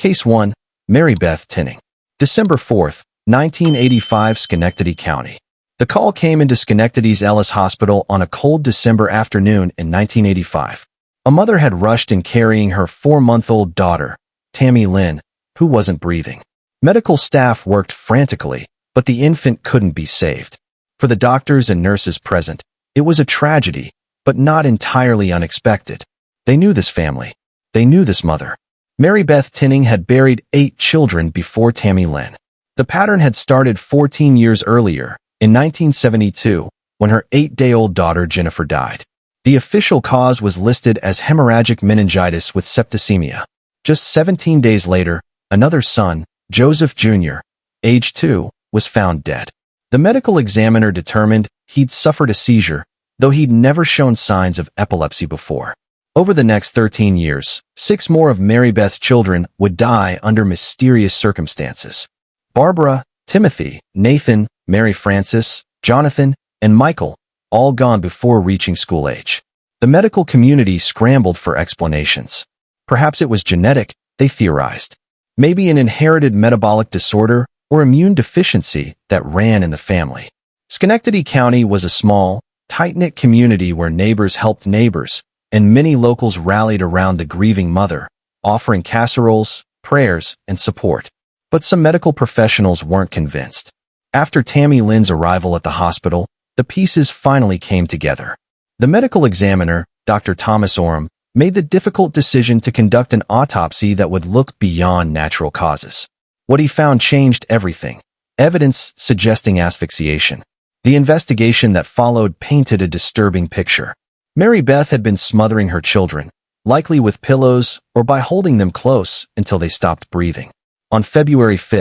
Case 1. Marybeth Tinning. December 4, 1985, Schenectady County. The call came into Schenectady's Ellis Hospital on a cold December afternoon in 1985. A mother had rushed in carrying her 4-month-old daughter, Tammy Lynn, who wasn't breathing. Medical staff worked frantically, but the infant couldn't be saved. For the doctors and nurses present, it was a tragedy, but not entirely unexpected. They knew this family. They knew this mother. Marybeth Tinning had buried 8 children before Tammy Lynn. The pattern had started 14 years earlier, in 1972, when her 8-day-old daughter Jennifer died. The official cause was listed as hemorrhagic meningitis with septicemia. Just 17 days later, another son, Joseph Jr., age 2, was found dead. The medical examiner determined he'd suffered a seizure, though he'd never shown signs of epilepsy before. Over the next 13 years, 6 more of Marybeth's children would die under mysterious circumstances. Barbara, Timothy, Nathan, Mary Frances, Jonathan, and Michael, all gone before reaching school age. The medical community scrambled for explanations. Perhaps it was genetic, they theorized. Maybe an inherited metabolic disorder or immune deficiency that ran in the family. Schenectady County was a small, tight-knit community where neighbors helped neighbors, and many locals rallied around the grieving mother, offering casseroles, prayers, and support. But some medical professionals weren't convinced. After Tammy Lynn's arrival at the hospital, the pieces finally came together. The medical examiner, Dr. Thomas Oram, made the difficult decision to conduct an autopsy that would look beyond natural causes. What he found changed everything. Evidence suggesting asphyxiation. The investigation that followed painted a disturbing picture. Marybeth had been smothering her children, likely with pillows or by holding them close until they stopped breathing. On February 5,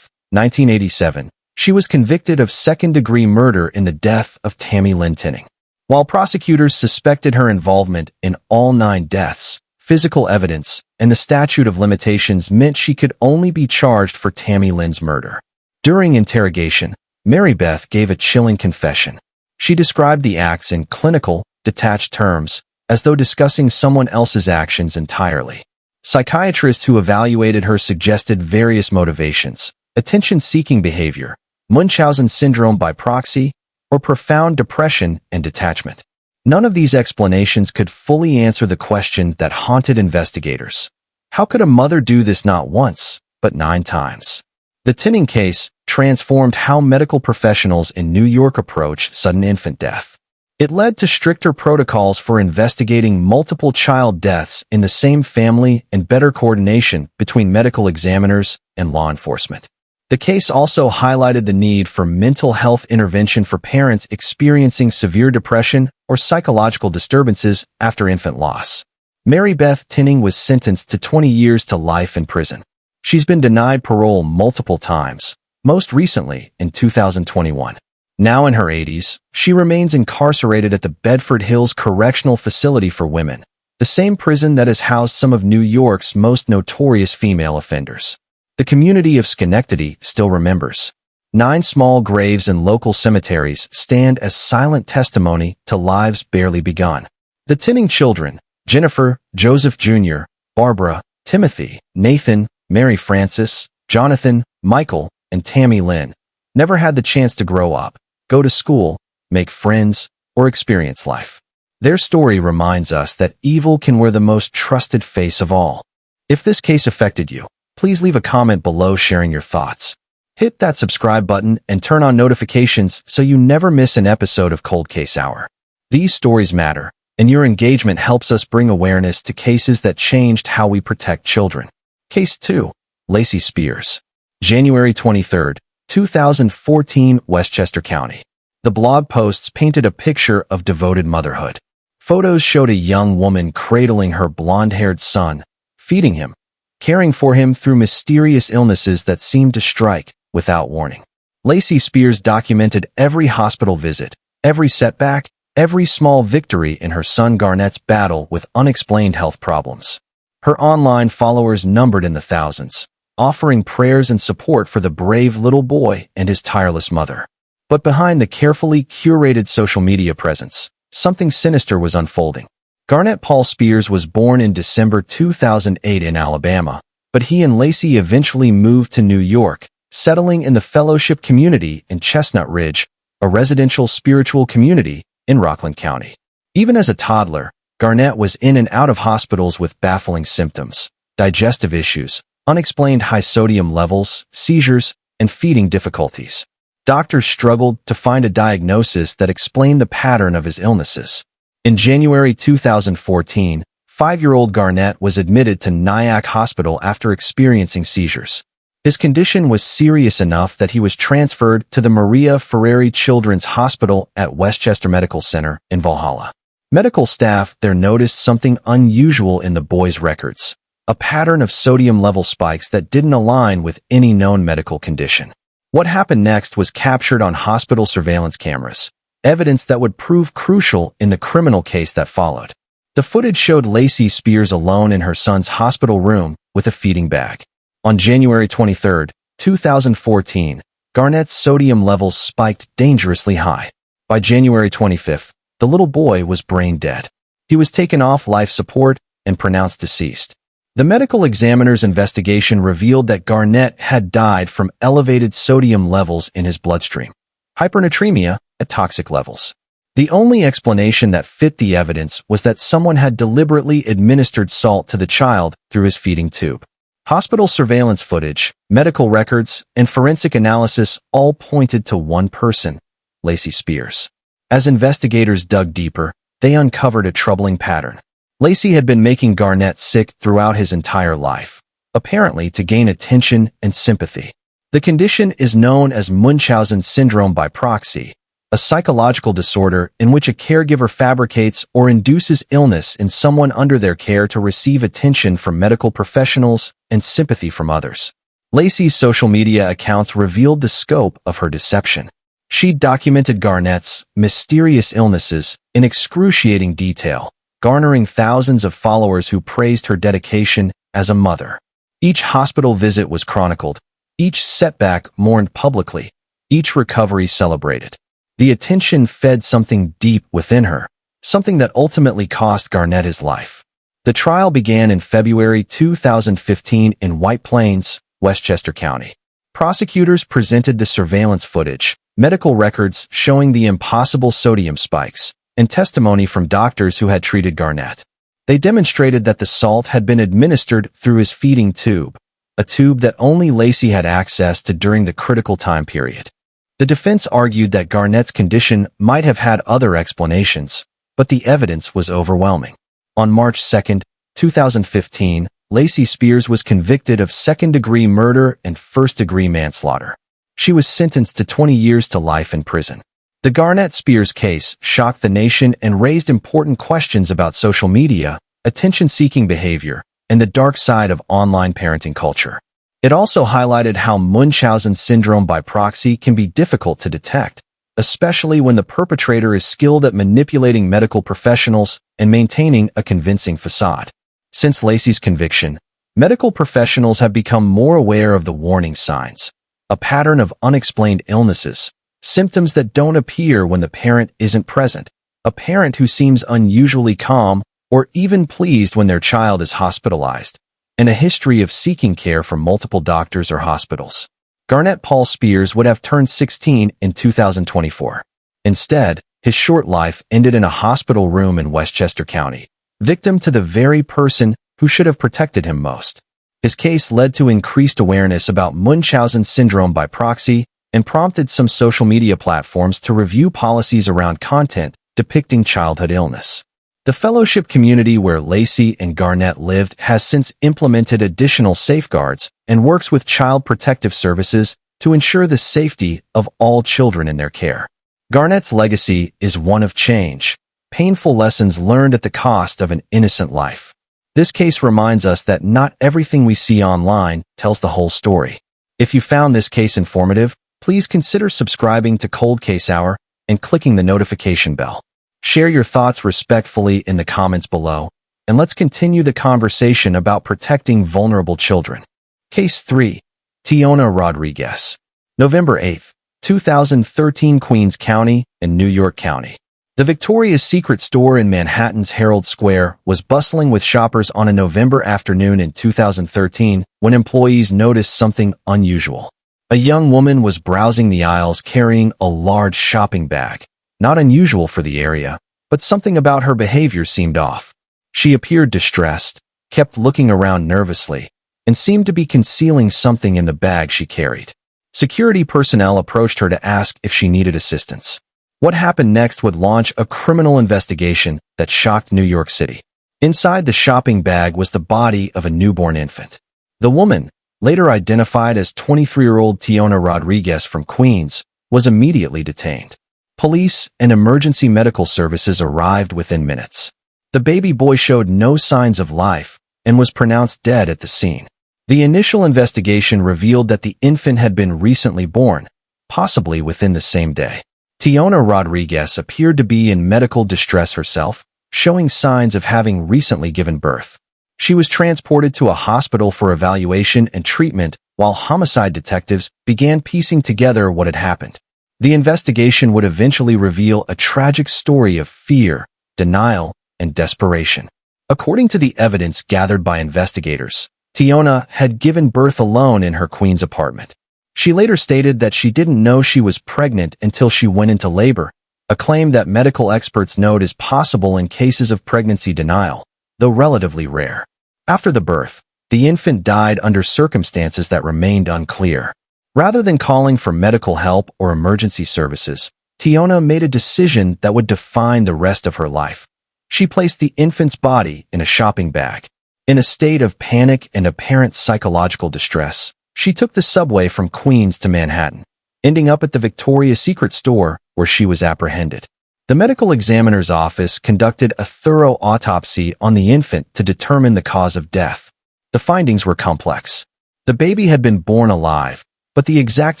1987, she was convicted of second-degree murder in the death of Tammy Lynn Tinning. While prosecutors suspected her involvement in all 9 deaths, physical evidence and the statute of limitations meant she could only be charged for Tammy Lynn's murder. During interrogation, Marybeth gave a chilling confession. She described the acts in clinical, detached terms, as though discussing someone else's actions entirely. Psychiatrists who evaluated her suggested various motivations: attention-seeking behavior, Munchausen syndrome by proxy, or profound depression and detachment. None of these explanations could fully answer the question that haunted investigators. How could a mother do this not once, but 9 times? The Tinning case transformed how medical professionals in New York approach sudden infant death. It led to stricter protocols for investigating multiple child deaths in the same family and better coordination between medical examiners and law enforcement. The case also highlighted the need for mental health intervention for parents experiencing severe depression or psychological disturbances after infant loss. Marybeth Tinning was sentenced to 20 years to life in prison. She's been denied parole multiple times, most recently in 2021. Now in her 80s, she remains incarcerated at the Bedford Hills Correctional Facility for Women, the same prison that has housed some of New York's most notorious female offenders. The community of Schenectady still remembers. 9 small graves in local cemeteries stand as silent testimony to lives barely begun. The Tinning children, Jennifer, Joseph Jr., Barbara, Timothy, Nathan, Mary Frances, Jonathan, Michael, and Tammy Lynn, never had the chance to grow up, go to school, make friends, or experience life. Their story reminds us that evil can wear the most trusted face of all. If this case affected you, please leave a comment below sharing your thoughts. Hit that subscribe button and turn on notifications so you never miss an episode of Cold Case Hour. These stories matter, and your engagement helps us bring awareness to cases that changed how we protect children. Case 2. Lacey Spears. January 23, 2014, Westchester County. The blog posts painted a picture of devoted motherhood. Photos showed a young woman cradling her blonde-haired son, feeding him, caring for him through mysterious illnesses that seemed to strike without warning. Lacey Spears documented every hospital visit, every setback, every small victory in her son Garnett's battle with unexplained health problems. Her online followers numbered in the thousands, offering prayers and support for the brave little boy and his tireless mother. But behind the carefully curated social media presence, something sinister was unfolding. Garnett Paul Spears was born in December 2008 in Alabama, but he and Lacey eventually moved to New York, settling in the Fellowship community in Chestnut Ridge, a residential spiritual community in Rockland County. Even as a toddler, Garnett was in and out of hospitals with baffling symptoms, digestive issues, unexplained high sodium levels, seizures, and feeding difficulties. Doctors struggled to find a diagnosis that explained the pattern of his illnesses. In January 2014, 5-year-old Garnett was admitted to Nyack Hospital after experiencing seizures. His condition was serious enough that he was transferred to the Maria Ferreri Children's Hospital at Westchester Medical Center in Valhalla. Medical staff there noticed something unusual in the boy's records, a pattern of sodium level spikes that didn't align with any known medical condition. What happened next was captured on hospital surveillance cameras, evidence that would prove crucial in the criminal case that followed. The footage showed Lacey Spears alone in her son's hospital room with a feeding bag. On January 23, 2014, Garnett's sodium levels spiked dangerously high. By January 25, the little boy was brain dead. He was taken off life support and pronounced deceased. The medical examiner's investigation revealed that Garnett had died from elevated sodium levels in his bloodstream, hypernatremia at toxic levels. The only explanation that fit the evidence was that someone had deliberately administered salt to the child through his feeding tube. Hospital surveillance footage, medical records, and forensic analysis all pointed to one person, Lacey Spears. As investigators dug deeper, they uncovered a troubling pattern. Lacey had been making Garnett sick throughout his entire life, apparently to gain attention and sympathy. The condition is known as Munchausen syndrome by proxy, a psychological disorder in which a caregiver fabricates or induces illness in someone under their care to receive attention from medical professionals and sympathy from others. Lacey's social media accounts revealed the scope of her deception. She documented Garnett's mysterious illnesses in excruciating detail, garnering thousands of followers who praised her dedication as a mother. Each hospital visit was chronicled, each setback mourned publicly, each recovery celebrated. The attention fed something deep within her, something that ultimately cost Garnett his life. The trial began in February 2015 in White Plains, Westchester County. Prosecutors presented the surveillance footage, medical records showing the impossible sodium spikes, and testimony from doctors who had treated Garnett. They demonstrated that the salt had been administered through his feeding tube, a tube that only Lacey had access to during the critical time period. The defense argued that Garnett's condition might have had other explanations, but the evidence was overwhelming. On March 2, 2015, Lacey Spears was convicted of second-degree murder and first-degree manslaughter. She was sentenced to 20 years to life in prison. The Garnett-Spears case shocked the nation and raised important questions about social media, attention-seeking behavior, and the dark side of online parenting culture. It also highlighted how Munchausen syndrome by proxy can be difficult to detect, especially when the perpetrator is skilled at manipulating medical professionals and maintaining a convincing facade. Since Lacey's conviction, medical professionals have become more aware of the warning signs, a pattern of unexplained illnesses, symptoms that don't appear when the parent isn't present, a parent who seems unusually calm or even pleased when their child is hospitalized, and a history of seeking care from multiple doctors or hospitals. Garnett Paul Spears would have turned 16 in 2024. Instead, his short life ended in a hospital room in Westchester County, victim to the very person who should have protected him most. His case led to increased awareness about Munchausen syndrome by proxy and prompted some social media platforms to review policies around content depicting childhood illness. The fellowship community where Lacey and Garnett lived has since implemented additional safeguards and works with Child Protective Services to ensure the safety of all children in their care. Garnett's legacy is one of change, painful lessons learned at the cost of an innocent life. This case reminds us that not everything we see online tells the whole story. If you found this case informative, please consider subscribing to Cold Case Hour and clicking the notification bell. Share your thoughts respectfully in the comments below, and let's continue the conversation about protecting vulnerable children. Case 3. Tiona Rodriguez. November 8, 2013, Queens County and New York County. The Victoria's Secret store in Manhattan's Herald Square was bustling with shoppers on a November afternoon in 2013 when employees noticed something unusual. A young woman was browsing the aisles carrying a large shopping bag. Not unusual for the area, but something about her behavior seemed off. She appeared distressed, kept looking around nervously, and seemed to be concealing something in the bag she carried. Security personnel approached her to ask if she needed assistance. What happened next would launch a criminal investigation that shocked New York City. Inside the shopping bag was the body of a newborn infant. The woman, later identified as 23-year-old Tiona Rodriguez from Queens, was immediately detained. Police and emergency medical services arrived within minutes. The baby boy showed no signs of life and was pronounced dead at the scene. The initial investigation revealed that the infant had been recently born, possibly within the same day. Tiona Rodriguez appeared to be in medical distress herself, showing signs of having recently given birth. She was transported to a hospital for evaluation and treatment while homicide detectives began piecing together what had happened. The investigation would eventually reveal a tragic story of fear, denial, and desperation. According to the evidence gathered by investigators, Tiona had given birth alone in her Queens apartment. She later stated that she didn't know she was pregnant until she went into labor, a claim that medical experts note is possible in cases of pregnancy denial, though relatively rare. After the birth, the infant died under circumstances that remained unclear. Rather than calling for medical help or emergency services, Tiona made a decision that would define the rest of her life. She placed the infant's body in a shopping bag. In a state of panic and apparent psychological distress, she took the subway from Queens to Manhattan, ending up at the Victoria's Secret store where she was apprehended. The medical examiner's office conducted a thorough autopsy on the infant to determine the cause of death. The findings were complex. The baby had been born alive, but the exact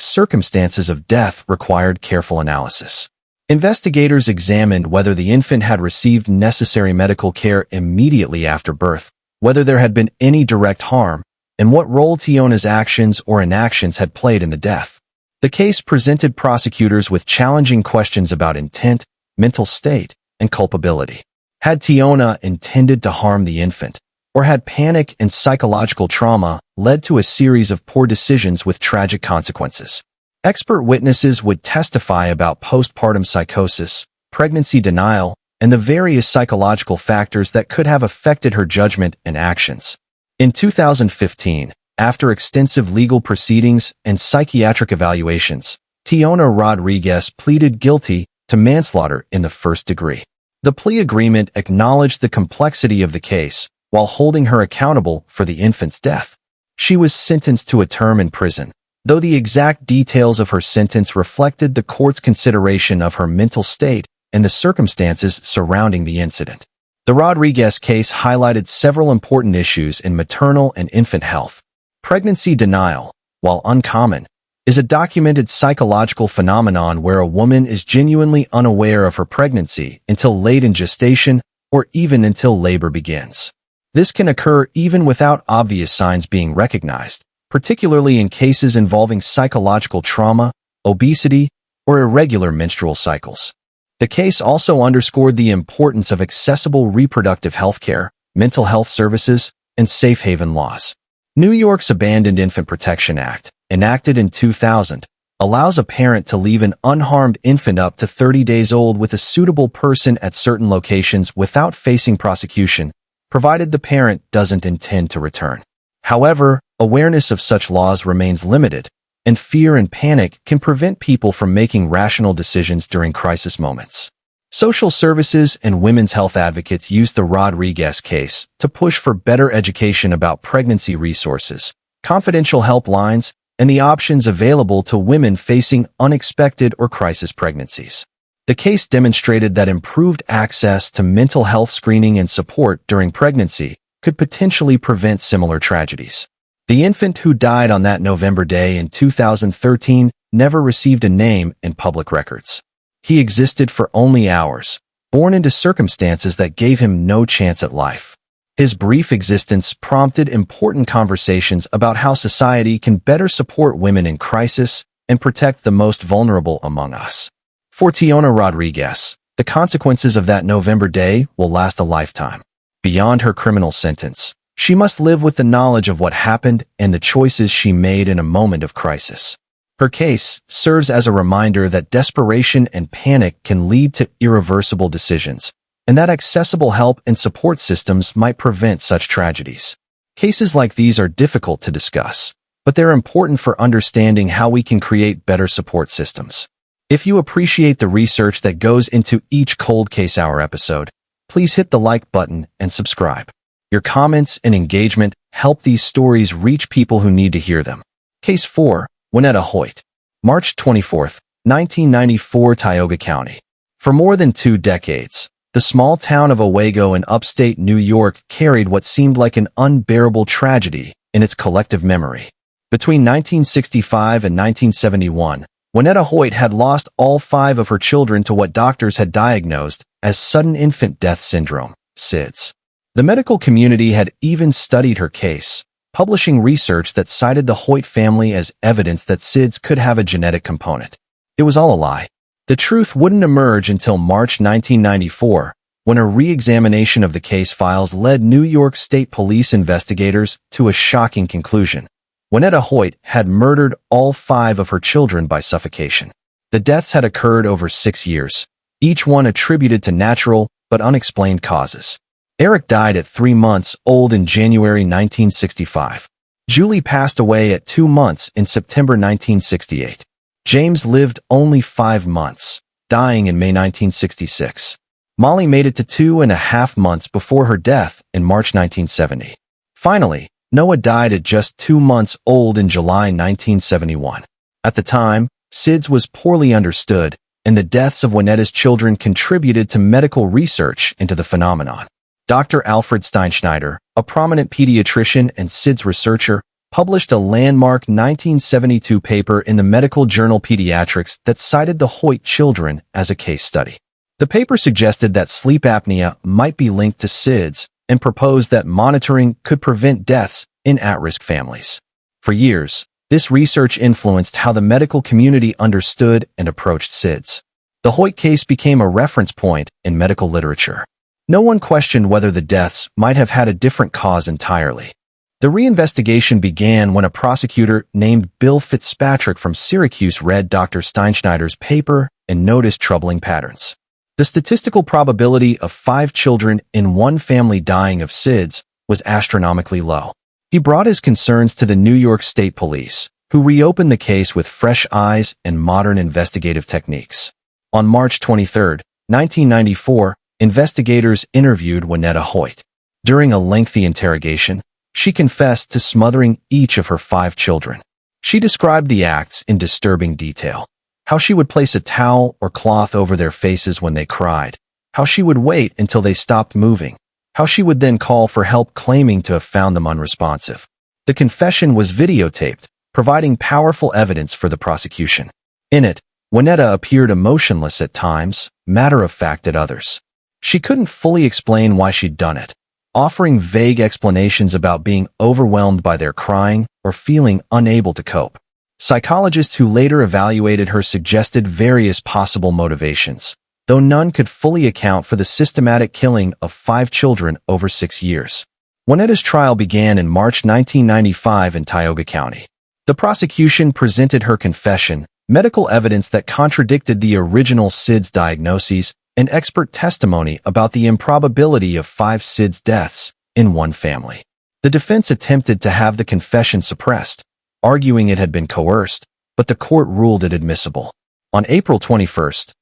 circumstances of death required careful analysis. Investigators examined whether the infant had received necessary medical care immediately after birth, whether there had been any direct harm, and what role Tiona's actions or inactions had played in the death. The case presented prosecutors with challenging questions about intent, mental state, and culpability. Had Tiona intended to harm the infant, or had panic and psychological trauma led to a series of poor decisions with tragic consequences? Expert witnesses would testify about postpartum psychosis, pregnancy denial, and the various psychological factors that could have affected her judgment and actions. In 2015, after extensive legal proceedings and psychiatric evaluations, Tiona Rodriguez pleaded guilty to manslaughter in the first degree. The plea agreement acknowledged the complexity of the case while holding her accountable for the infant's death. She was sentenced to a term in prison, though the exact details of her sentence reflected the court's consideration of her mental state and the circumstances surrounding the incident. The Rodriguez case highlighted several important issues in maternal and infant health. Pregnancy denial, while uncommon, is a documented psychological phenomenon where a woman is genuinely unaware of her pregnancy until late in gestation or even until labor begins. This can occur even without obvious signs being recognized, particularly in cases involving psychological trauma, obesity, or irregular menstrual cycles. The case also underscored the importance of accessible reproductive health care, mental health services, and safe haven laws. New York's Abandoned Infant Protection Act, enacted in 2000, allows a parent to leave an unharmed infant up to 30 days old with a suitable person at certain locations without facing prosecution, provided the parent doesn't intend to return. However, awareness of such laws remains limited, and fear and panic can prevent people from making rational decisions during crisis moments. Social services and women's health advocates used the Rodriguez case to push for better education about pregnancy resources, confidential helplines, and the options available to women facing unexpected or crisis pregnancies. The case demonstrated that improved access to mental health screening and support during pregnancy could potentially prevent similar tragedies. The infant who died on that November day in 2013 never received a name in public records. He existed for only hours, born into circumstances that gave him no chance at life. His brief existence prompted important conversations about how society can better support women in crisis and protect the most vulnerable among us. For Tiona Rodriguez, The consequences of that November day will last a lifetime. Beyond her criminal sentence, she must live with the knowledge of what happened and the choices she made in a moment of crisis. Her case serves as a reminder that desperation and panic can lead to irreversible decisions, and that accessible help and support systems might prevent such tragedies. Cases like these are difficult to discuss, but they're important for understanding how we can create better support systems. If you appreciate the research that goes into each Cold Case Hour episode, please hit the like button and subscribe. Your comments and engagement help these stories reach people who need to hear them. Case 4. Waneta Hoyt. March 24, 1994, Tioga County. For more than 2 decades, the small town of Oswego in upstate New York carried what seemed like an unbearable tragedy in its collective memory. Between 1965 and 1971, Waneta Hoyt had lost all 5 of her children to what doctors had diagnosed as sudden infant death syndrome, SIDS. The medical community had even studied her case, publishing research that cited the Hoyt family as evidence that SIDS could have a genetic component. It was all a lie. The truth wouldn't emerge until March 1994, when a re-examination of the case files led New York State Police investigators to a shocking conclusion. Waneta Hoyt had murdered all 5 of her children by suffocation. The deaths had occurred over 6 years, each one attributed to natural but unexplained causes. Eric died at 3 months old in January 1965. Julie passed away at 2 months in September 1968. James lived only 5 months, dying in May 1966. Molly made it to 2.5 months before her death in March 1970. Finally, Noah died at just 2 months old in July 1971. At the time, SIDS was poorly understood, and the deaths of Waneta's children contributed to medical research into the phenomenon. Dr. Alfred Steinschneider, a prominent pediatrician and SIDS researcher, published a landmark 1972 paper in the medical journal Pediatrics that cited the Hoyt children as a case study. The paper suggested that sleep apnea might be linked to SIDS and proposed that monitoring could prevent deaths in at-risk families. For years, this research influenced how the medical community understood and approached SIDS. The Hoyt case became a reference point in medical literature. No one questioned whether the deaths might have had a different cause entirely. The reinvestigation began when a prosecutor named Bill Fitzpatrick from Syracuse read Dr. Steinschneider's paper and noticed troubling patterns. The statistical probability of 5 children in one family dying of SIDS was astronomically low. He brought his concerns to the New York State Police, who reopened the case with fresh eyes and modern investigative techniques. On March 23, 1994, investigators interviewed Waneta Hoyt. During a lengthy interrogation, she confessed to smothering each of her 5 children. She described the acts in disturbing detail. How she would place a towel or cloth over their faces when they cried. How she would wait until they stopped moving. How she would then call for help, claiming to have found them unresponsive. The confession was videotaped, providing powerful evidence for the prosecution. In it, Waneta appeared emotionless at times, matter-of-fact at others. She couldn't fully explain why she'd done it, offering vague explanations about being overwhelmed by their crying or feeling unable to cope. Psychologists who later evaluated her suggested various possible motivations, though none could fully account for the systematic killing of 5 children over 6 years. Waneta's trial began in March 1995 in Tioga County. The prosecution presented her confession, medical evidence that contradicted the original SIDS diagnoses, and expert testimony about the improbability of 5 SIDS deaths in one family. The defense attempted to have the confession suppressed, arguing it had been coerced, but the court ruled it admissible. On April 21,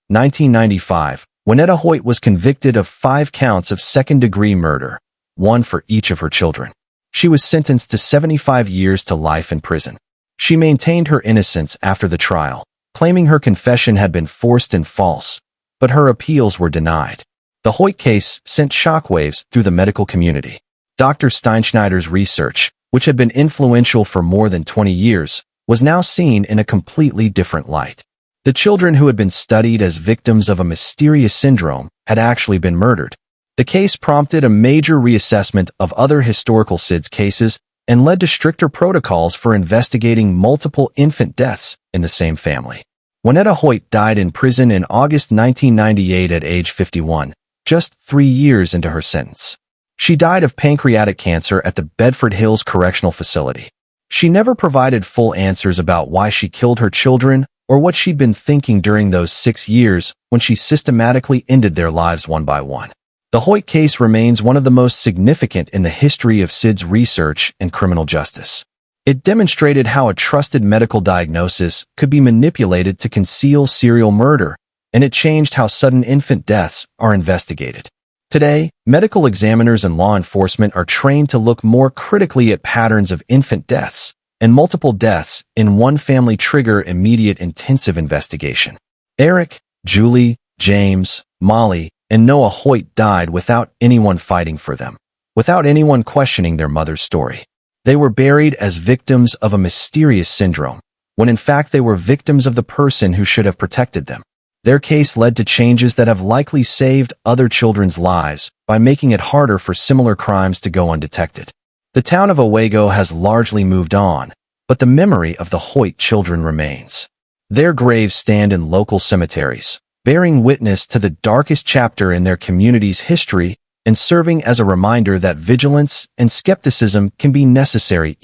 1995, Waneta Hoyt was convicted of 5 counts of second-degree murder, 1 for each of her children. She was sentenced to 75 years to life in prison. She maintained her innocence after the trial, claiming her confession had been forced and false, but her appeals were denied. The Hoyt case sent shockwaves through the medical community. Dr. Steinschneider's research, which had been influential for more than 20 years, was now seen in a completely different light. The children who had been studied as victims of a mysterious syndrome had actually been murdered. The case prompted a major reassessment of other historical SIDS cases and led to stricter protocols for investigating multiple infant deaths in the same family. Waneta Hoyt died in prison in August 1998 at age 51, just 3 years into her sentence. She died of pancreatic cancer at the Bedford Hills Correctional Facility. She never provided full answers about why she killed her children or what she'd been thinking during those 6 years when she systematically ended their lives one by one. The Hoyt case remains one of the most significant in the history of SIDS research and criminal justice. It demonstrated how a trusted medical diagnosis could be manipulated to conceal serial murder, and it changed how sudden infant deaths are investigated. Today, medical examiners and law enforcement are trained to look more critically at patterns of infant deaths, and multiple deaths in one family trigger immediate intensive investigation. Eric, Julie, James, Molly, and Noah Hoyt died without anyone fighting for them, without anyone questioning their mother's story. They were buried as victims of a mysterious syndrome, when in fact they were victims of the person who should have protected them. Their case led to changes that have likely saved other children's lives by making it harder for similar crimes to go undetected. The town of Oswego has largely moved on, but the memory of the Hoyt children remains. Their graves stand in local cemeteries, bearing witness to the darkest chapter in their community's history and serving as a reminder that vigilance and skepticism can be necessary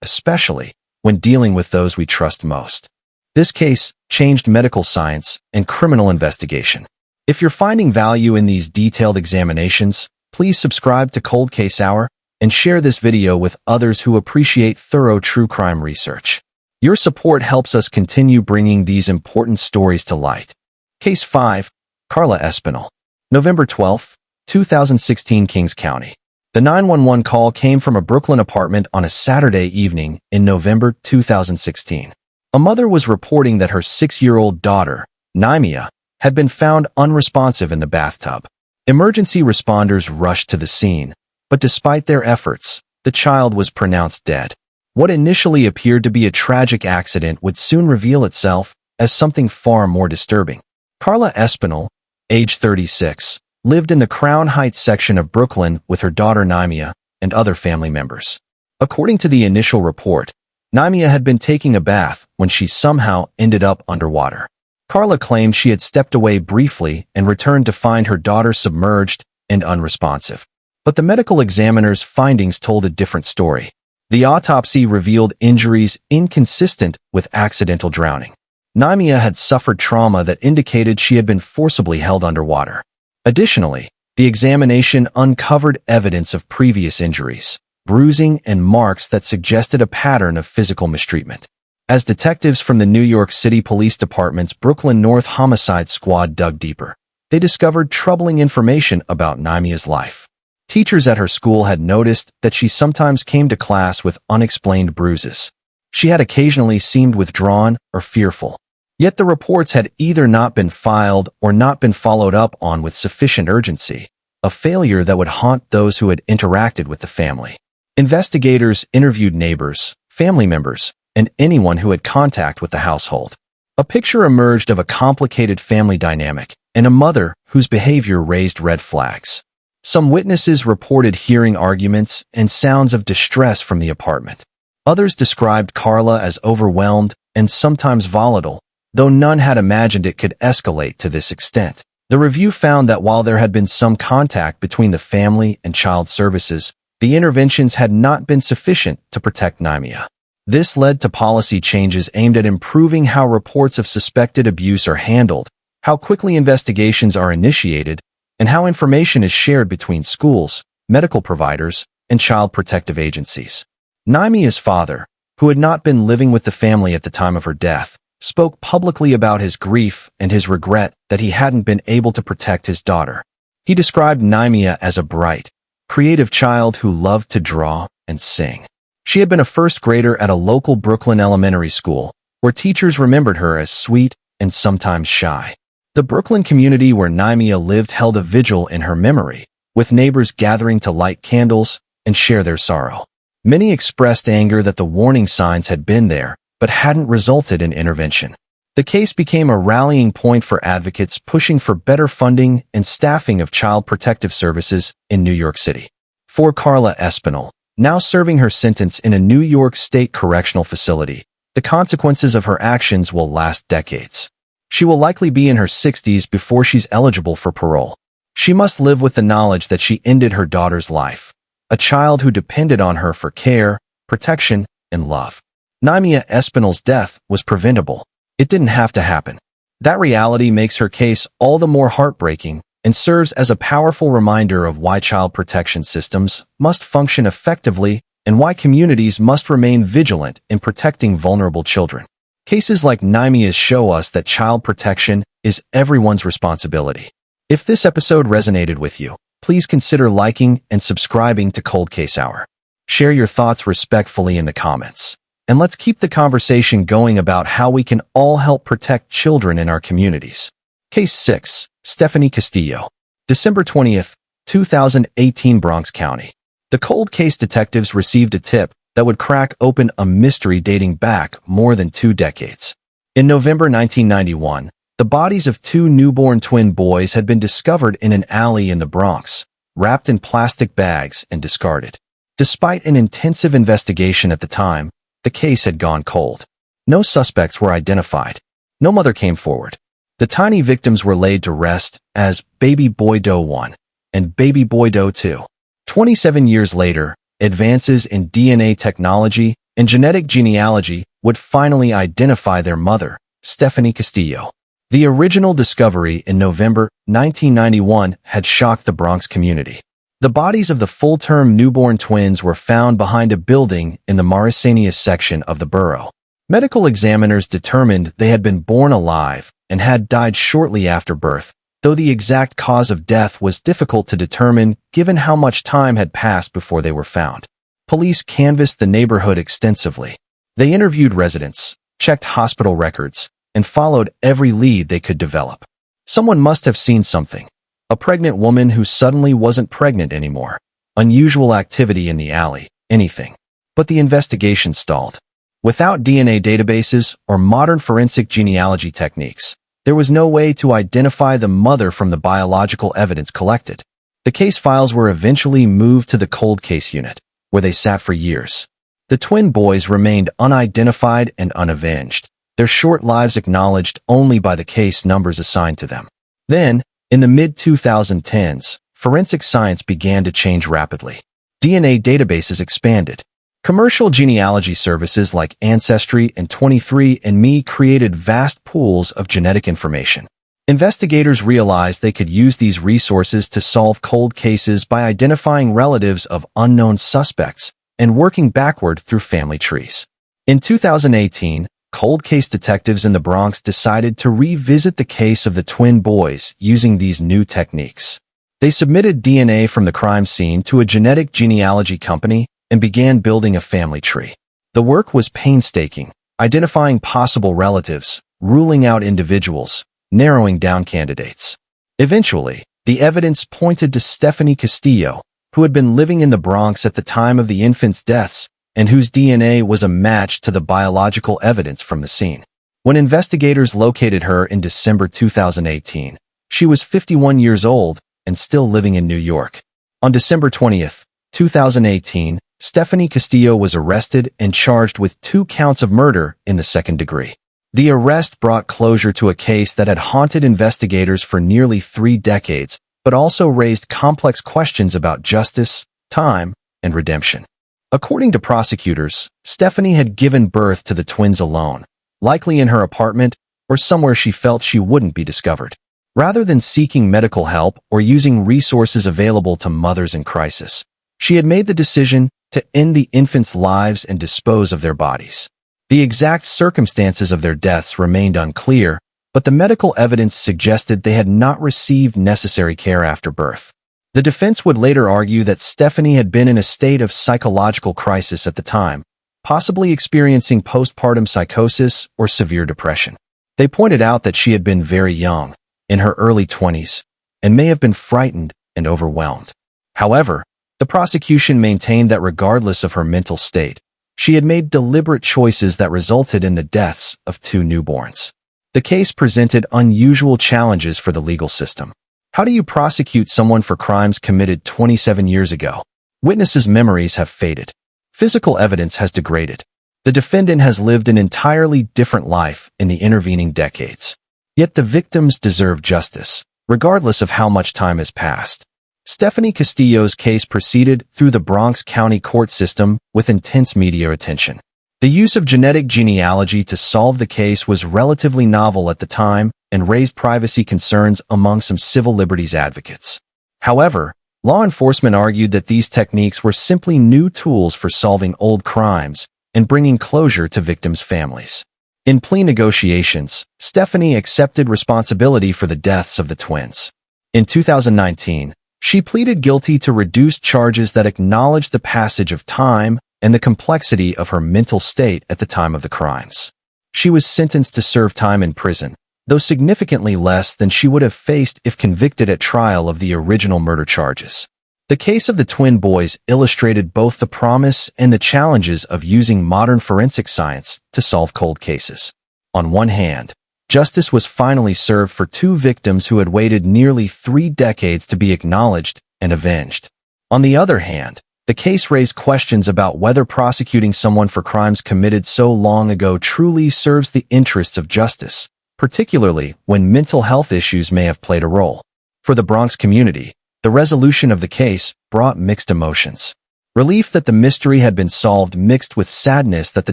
especially, when dealing with those we trust most. This case changed medical science and criminal investigation. If you're finding value in these detailed examinations, please subscribe to Cold Case Hour and share this video with others who appreciate thorough true crime research. Your support helps us continue bringing these important stories to light. Case 5, Karla Espinal. November 12, 2016, Kings County. The 911 call came from a Brooklyn apartment on a Saturday evening in November 2016. A mother was reporting that her 6-year-old daughter, Lynija, had been found unresponsive in the bathtub. Emergency responders rushed to the scene, but despite their efforts, the child was pronounced dead. What initially appeared to be a tragic accident would soon reveal itself as something far more disturbing. Karla Espinal, age 36, lived in the Crown Heights section of Brooklyn with her daughter Lynija and other family members. According to the initial report, Lynija had been taking a bath when she somehow ended up underwater. Karla claimed she had stepped away briefly and returned to find her daughter submerged and unresponsive. But the medical examiner's findings told a different story. The autopsy revealed injuries inconsistent with accidental drowning. Lynija had suffered trauma that indicated she had been forcibly held underwater. Additionally, the examination uncovered evidence of previous injuries, bruising, and marks that suggested a pattern of physical mistreatment. As detectives from the New York City Police Department's Brooklyn North Homicide Squad dug deeper, they discovered troubling information about Lynyija's life. Teachers at her school had noticed that she sometimes came to class with unexplained bruises. She had occasionally seemed withdrawn or fearful. Yet the reports had either not been filed or not been followed up on with sufficient urgency, a failure that would haunt those who had interacted with the family. Investigators interviewed neighbors, family members, and anyone who had contact with the household. A picture emerged of a complicated family dynamic and a mother whose behavior raised red flags. Some witnesses reported hearing arguments and sounds of distress from the apartment. Others described Karla as overwhelmed and sometimes volatile, though none had imagined it could escalate to this extent. The review found that while there had been some contact between the family and child services, the interventions had not been sufficient to protect Lynija. This led to policy changes aimed at improving how reports of suspected abuse are handled, how quickly investigations are initiated, and how information is shared between schools, medical providers, and child protective agencies. Lynyija's father, who had not been living with the family at the time of her death, spoke publicly about his grief and his regret that he hadn't been able to protect his daughter. He described Lynija as a bright, creative child who loved to draw and sing. She had been a first grader at a local Brooklyn elementary school, where teachers remembered her as sweet and sometimes shy. The Brooklyn community where Lynija lived held a vigil in her memory, with neighbors gathering to light candles and share their sorrow. Many expressed anger that the warning signs had been there, but hadn't resulted in intervention. The case became a rallying point for advocates pushing for better funding and staffing of child protective services in New York City. For Karla Espinal, now serving her sentence in a New York State correctional facility, The consequences of her actions will last decades. She will likely be in her 60s before she's eligible for parole. She must live with the knowledge that she ended her daughter's life, a child who depended on her for care, protection, and love. Lynija Espinal's death was preventable. It didn't have to happen. That reality makes her case all the more heartbreaking and serves as a powerful reminder of why child protection systems must function effectively and why communities must remain vigilant in protecting vulnerable children. Cases like Lynyija's show us that child protection is everyone's responsibility. If this episode resonated with you, please consider liking and subscribing to Cold Case Hour. Share your thoughts respectfully in the comments. And let's keep the conversation going about how we can all help protect children in our communities. Case 6. Stephanie Castillo. December 20th, 2018, Bronx County. The cold case detectives received a tip that would crack open a mystery dating back more than 2 decades. In November 1991, the bodies of 2 newborn twin boys had been discovered in an alley in the Bronx, wrapped in plastic bags and discarded. Despite an intensive investigation at the time, the case had gone cold. No suspects were identified. No mother came forward. The tiny victims were laid to rest as Baby Boy Doe 1 and Baby Boy Doe 2. 27 years later, advances in DNA technology and genetic genealogy would finally identify their mother, Stephanie Castillo. The original discovery in November 1991 had shocked the Bronx community. The bodies of the full-term newborn twins were found behind a building in the Marysanias section of the borough. Medical examiners determined they had been born alive and had died shortly after birth, though the exact cause of death was difficult to determine given how much time had passed before they were found. Police canvassed the neighborhood extensively. They interviewed residents, checked hospital records, and followed every lead they could develop. Someone must have seen something. A pregnant woman who suddenly wasn't pregnant anymore. Unusual activity in the alley, anything. But the investigation stalled. Without DNA databases or modern forensic genealogy techniques, there was no way to identify the mother from the biological evidence collected. The case files were eventually moved to the cold case unit, where they sat for years. The twin boys remained unidentified and unavenged, their short lives acknowledged only by the case numbers assigned to them. Then, in the mid-2010s, forensic science began to change rapidly. DNA databases expanded. Commercial genealogy services like Ancestry and 23andMe created vast pools of genetic information. Investigators realized they could use these resources to solve cold cases by identifying relatives of unknown suspects and working backward through family trees. In 2018, cold case detectives in the Bronx decided to revisit the case of the twin boys using these new techniques. They submitted DNA from the crime scene to a genetic genealogy company and began building a family tree. The work was painstaking, identifying possible relatives, ruling out individuals, narrowing down candidates. Eventually, the evidence pointed to Stephanie Castillo, who had been living in the Bronx at the time of the infants' deaths and whose DNA was a match to the biological evidence from the scene. When investigators located her in December 2018, she was 51 years old and still living in New York. On December 20th, 2018, Stephanie Castillo was arrested and charged with 2 counts of murder in the 2nd degree. The arrest brought closure to a case that had haunted investigators for nearly 3 decades, but also raised complex questions about justice, time, and redemption. According to prosecutors, Stephanie had given birth to the twins alone, likely in her apartment or somewhere she felt she wouldn't be discovered. Rather than seeking medical help or using resources available to mothers in crisis, she had made the decision to end the infants' lives and dispose of their bodies. The exact circumstances of their deaths remained unclear, but the medical evidence suggested they had not received necessary care after birth. The defense would later argue that Stephanie had been in a state of psychological crisis at the time, possibly experiencing postpartum psychosis or severe depression. They pointed out that she had been very young, in her early 20s, and may have been frightened and overwhelmed. However, the prosecution maintained that regardless of her mental state, she had made deliberate choices that resulted in the deaths of 2 newborns. The case presented unusual challenges for the legal system. How do you prosecute someone for crimes committed 27 years ago? Witnesses' memories have faded. Physical evidence has degraded. The defendant has lived an entirely different life in the intervening decades. Yet the victims deserve justice, regardless of how much time has passed. Stephanie Castillo's case proceeded through the Bronx County court system with intense media attention. The use of genetic genealogy to solve the case was relatively novel at the time and raised privacy concerns among some civil liberties advocates. However, law enforcement argued that these techniques were simply new tools for solving old crimes and bringing closure to victims' families. In plea negotiations, Stephanie accepted responsibility for the deaths of the twins. In 2019, she pleaded guilty to reduced charges that acknowledged the passage of time and the complexity of her mental state at the time of the crimes. She was sentenced to serve time in prison, though significantly less than she would have faced if convicted at trial of the original murder charges. The case of the twin boys illustrated both the promise and the challenges of using modern forensic science to solve cold cases. On one hand, justice was finally served for two victims who had waited nearly 3 decades to be acknowledged and avenged. On the other hand, the case raised questions about whether prosecuting someone for crimes committed so long ago truly serves the interests of justice, particularly when mental health issues may have played a role. For the Bronx community, the resolution of the case brought mixed emotions. Relief that the mystery had been solved mixed with sadness that the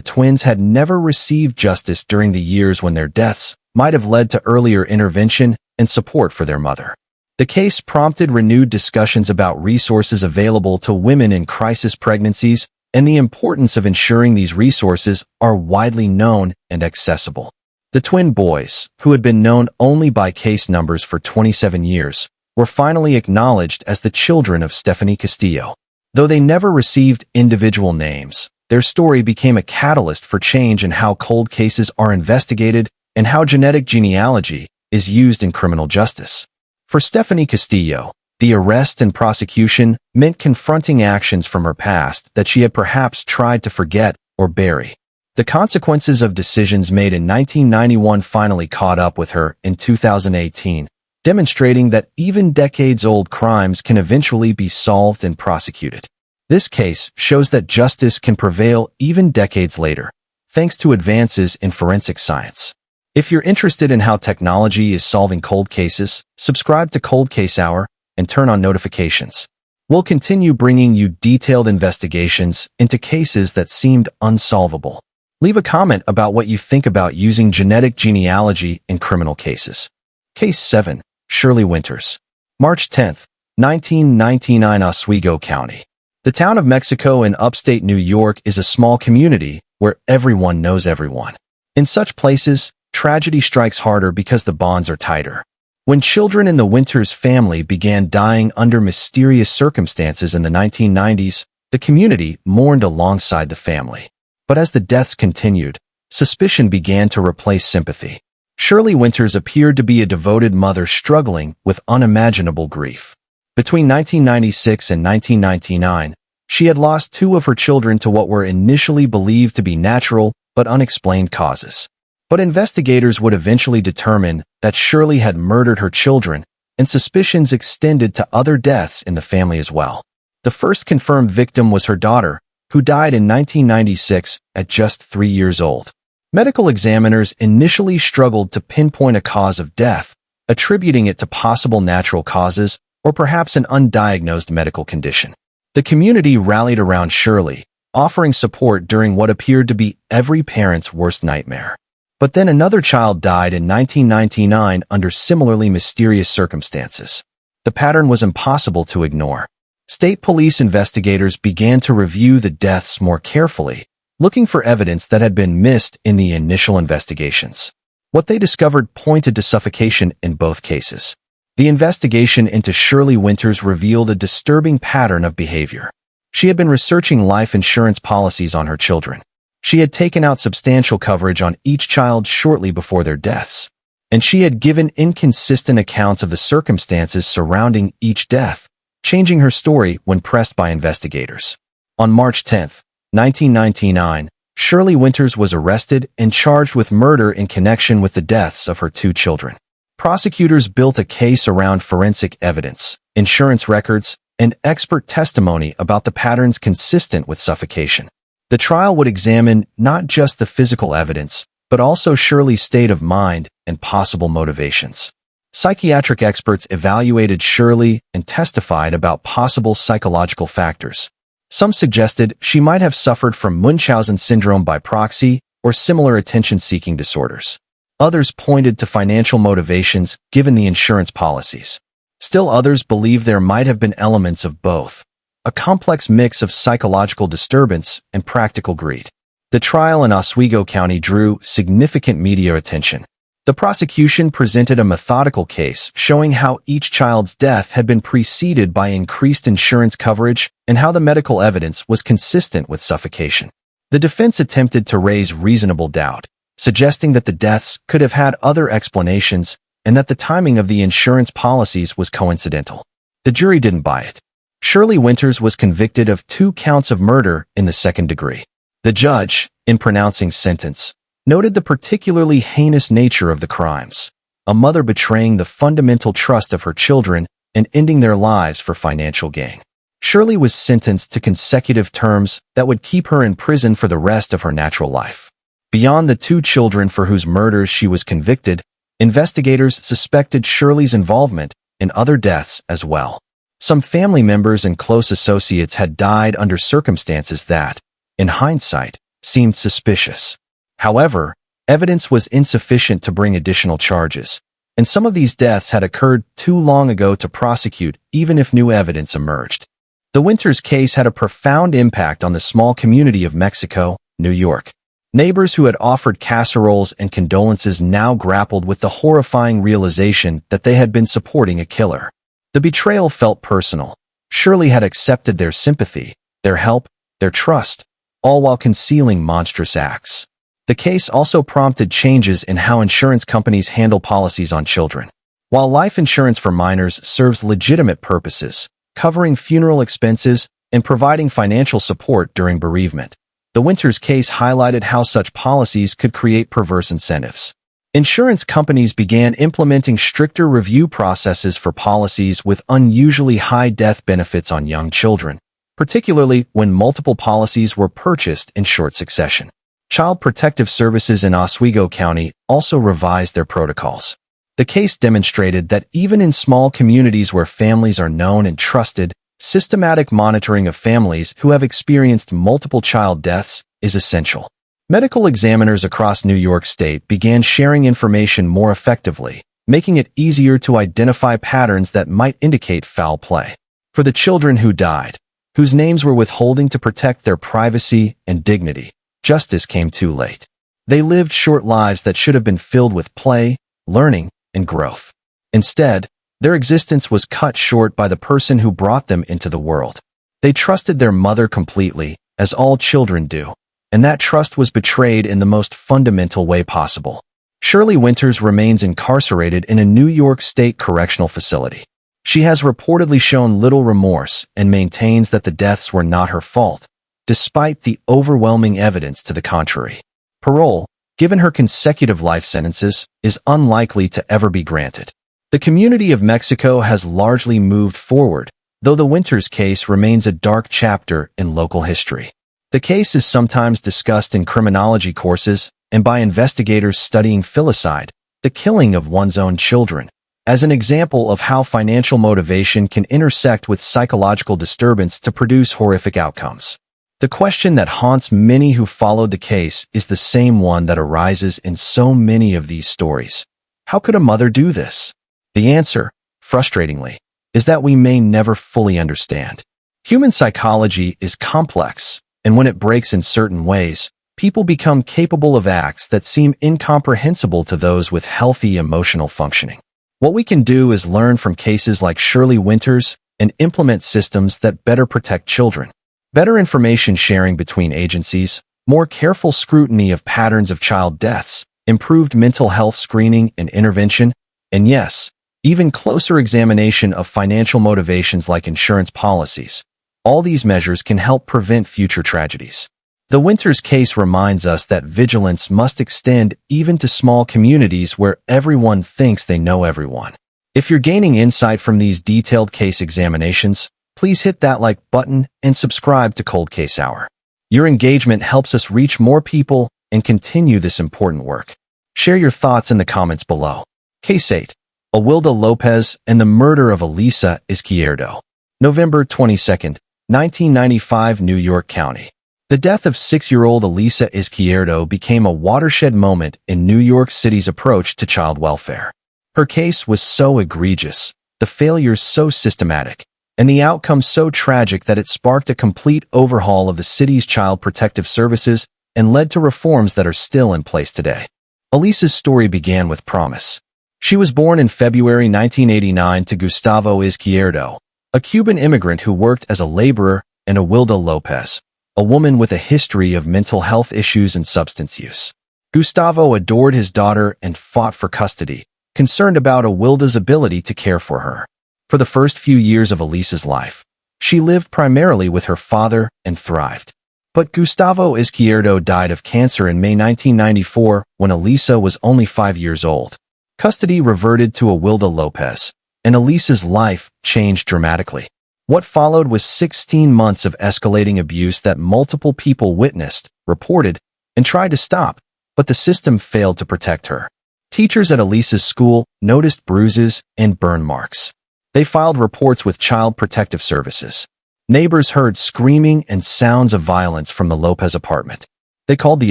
twins had never received justice during the years when their deaths might have led to earlier intervention and support for their mother. The case prompted renewed discussions about resources available to women in crisis pregnancies and the importance of ensuring these resources are widely known and accessible. The twin boys, who had been known only by case numbers for 27 years, were finally acknowledged as the children of Stephanie Castillo. Though they never received individual names, their story became a catalyst for change in how cold cases are investigated and how genetic genealogy is used in criminal justice. For Stephanie Castillo, the arrest and prosecution meant confronting actions from her past that she had perhaps tried to forget or bury. The consequences of decisions made in 1991 finally caught up with her in 2018, demonstrating that even decades-old crimes can eventually be solved and prosecuted. This case shows that justice can prevail even decades later, thanks to advances in forensic science. If you're interested in how technology is solving cold cases, subscribe to Cold Case Hour and turn on notifications. We'll continue bringing you detailed investigations into cases that seemed unsolvable. Leave a comment about what you think about using genetic genealogy in criminal cases. Case 7. Shirley Winters. March 10, 1999, Oswego County. The town of Mexico in upstate New York is a small community where everyone knows everyone. In such places, tragedy strikes harder because the bonds are tighter. When children in the Winters family began dying under mysterious circumstances in the 1990s, the community mourned alongside the family. But as the deaths continued, suspicion began to replace sympathy. Shirley Winters appeared to be a devoted mother struggling with unimaginable grief. Between 1996 and 1999, she had lost 2 of her children to what were initially believed to be natural but unexplained causes. But investigators would eventually determine that Shirley had murdered her children, and suspicions extended to other deaths in the family as well. The first confirmed victim was her daughter, who died in 1996 at just 3 years old. Medical examiners initially struggled to pinpoint a cause of death, attributing it to possible natural causes or perhaps an undiagnosed medical condition. The community rallied around Shirley, offering support during what appeared to be every parent's worst nightmare. But then another child died in 1999 under similarly mysterious circumstances. The pattern was impossible to ignore. State police investigators began to review the deaths more carefully, looking for evidence that had been missed in the initial investigations. What they discovered pointed to suffocation in both cases. The investigation into Shirley Winters revealed a disturbing pattern of behavior. She had been researching life insurance policies on her children. She had taken out substantial coverage on each child shortly before their deaths, and she had given inconsistent accounts of the circumstances surrounding each death, changing her story when pressed by investigators. On March 10, 1999, Shirley Winters was arrested and charged with murder in connection with the deaths of her 2 children. Prosecutors built a case around forensic evidence, insurance records, and expert testimony about the patterns consistent with suffocation. The trial would examine not just the physical evidence, but also Shirley's state of mind and possible motivations. Psychiatric experts evaluated Shirley and testified about possible psychological factors. Some suggested she might have suffered from Munchausen syndrome by proxy or similar attention-seeking disorders. Others pointed to financial motivations given the insurance policies. Still others believe there might have been elements of both, a complex mix of psychological disturbance and practical greed. The trial in Oswego County drew significant media attention. The prosecution presented a methodical case showing how each child's death had been preceded by increased insurance coverage and how the medical evidence was consistent with suffocation. The defense attempted to raise reasonable doubt, suggesting that the deaths could have had other explanations and that the timing of the insurance policies was coincidental. The jury didn't buy it. Shirley Winters was convicted of 2 counts of murder in the second degree. The judge, in pronouncing sentence, noted the particularly heinous nature of the crimes, a mother betraying the fundamental trust of her children and ending their lives for financial gain. Shirley was sentenced to consecutive terms that would keep her in prison for the rest of her natural life. Beyond the 2 children for whose murders she was convicted, investigators suspected Shirley's involvement in other deaths as well. Some family members and close associates had died under circumstances that, in hindsight, seemed suspicious. However, evidence was insufficient to bring additional charges, and some of these deaths had occurred too long ago to prosecute even if new evidence emerged. The Winters case had a profound impact on the small community of Mexico, New York. Neighbors who had offered casseroles and condolences now grappled with the horrifying realization that they had been supporting a killer. The betrayal felt personal. Shirley had accepted their sympathy, their help, their trust, all while concealing monstrous acts. The case also prompted changes in how insurance companies handle policies on children. While life insurance for minors serves legitimate purposes, covering funeral expenses and providing financial support during bereavement, the Winters case highlighted how such policies could create perverse incentives. Insurance companies began implementing stricter review processes for policies with unusually high death benefits on young children, particularly when multiple policies were purchased in short succession. Child Protective Services in Oswego County also revised their protocols. The case demonstrated that even in small communities where families are known and trusted, systematic monitoring of families who have experienced multiple child deaths is essential. Medical examiners across New York State began sharing information more effectively, making it easier to identify patterns that might indicate foul play. For the children who died, whose names were withholding to protect their privacy and dignity, justice came too late. They lived short lives that should have been filled with play, learning, and growth. Instead, their existence was cut short by the person who brought them into the world. They trusted their mother completely, as all children do, and that trust was betrayed in the most fundamental way possible. Shirley Winters remains incarcerated in a New York State correctional facility. She has reportedly shown little remorse and maintains that the deaths were not her fault, despite the overwhelming evidence to the contrary. Parole, given her consecutive life sentences, is unlikely to ever be granted. The community of Mexico has largely moved forward, though the Winters case remains a dark chapter in local history. The case is sometimes discussed in criminology courses and by investigators studying filicide, the killing of one's own children, as an example of how financial motivation can intersect with psychological disturbance to produce horrific outcomes. The question that haunts many who followed the case is the same one that arises in so many of these stories. How could a mother do this? The answer, frustratingly, is that we may never fully understand. Human psychology is complex, and when it breaks in certain ways, people become capable of acts that seem incomprehensible to those with healthy emotional functioning. What we can do is learn from cases like Shirley Winters and implement systems that better protect children. Better information sharing between agencies, more careful scrutiny of patterns of child deaths, improved mental health screening and intervention, and yes, even closer examination of financial motivations like insurance policies. All these measures can help prevent future tragedies. The Winters case reminds us that vigilance must extend even to small communities where everyone thinks they know everyone. If you're gaining insight from these detailed case examinations, please hit that like button and subscribe to Cold Case Hour. Your engagement helps us reach more people and continue this important work. Share your thoughts in the comments below. Case 8. Awilda Lopez and the murder of Elisa Izquierdo. November 22, 1995, New York County. The death of 6-year-old Elisa Izquierdo became a watershed moment in New York City's approach to child welfare. Her case was so egregious, the failures so systematic, and the outcome so tragic that it sparked a complete overhaul of the city's child protective services and led to reforms that are still in place today. Elisa's story began with promise. She was born in February 1989 to Gustavo Izquierdo, a Cuban immigrant who worked as a laborer, and Awilda Lopez, a woman with a history of mental health issues and substance use. Gustavo adored his daughter and fought for custody, concerned about Awilda's ability to care for her. For the first few years of Elisa's life, she lived primarily with her father and thrived. But Gustavo Izquierdo died of cancer in May 1994 when Elisa was only 5 years old. Custody reverted to Awilda Lopez, and Elisa's life changed dramatically. What followed was 16 months of escalating abuse that multiple people witnessed, reported, and tried to stop, but the system failed to protect her. Teachers at Elisa's school noticed bruises and burn marks. They filed reports with Child Protective Services. Neighbors heard screaming and sounds of violence from the Lopez apartment. They called the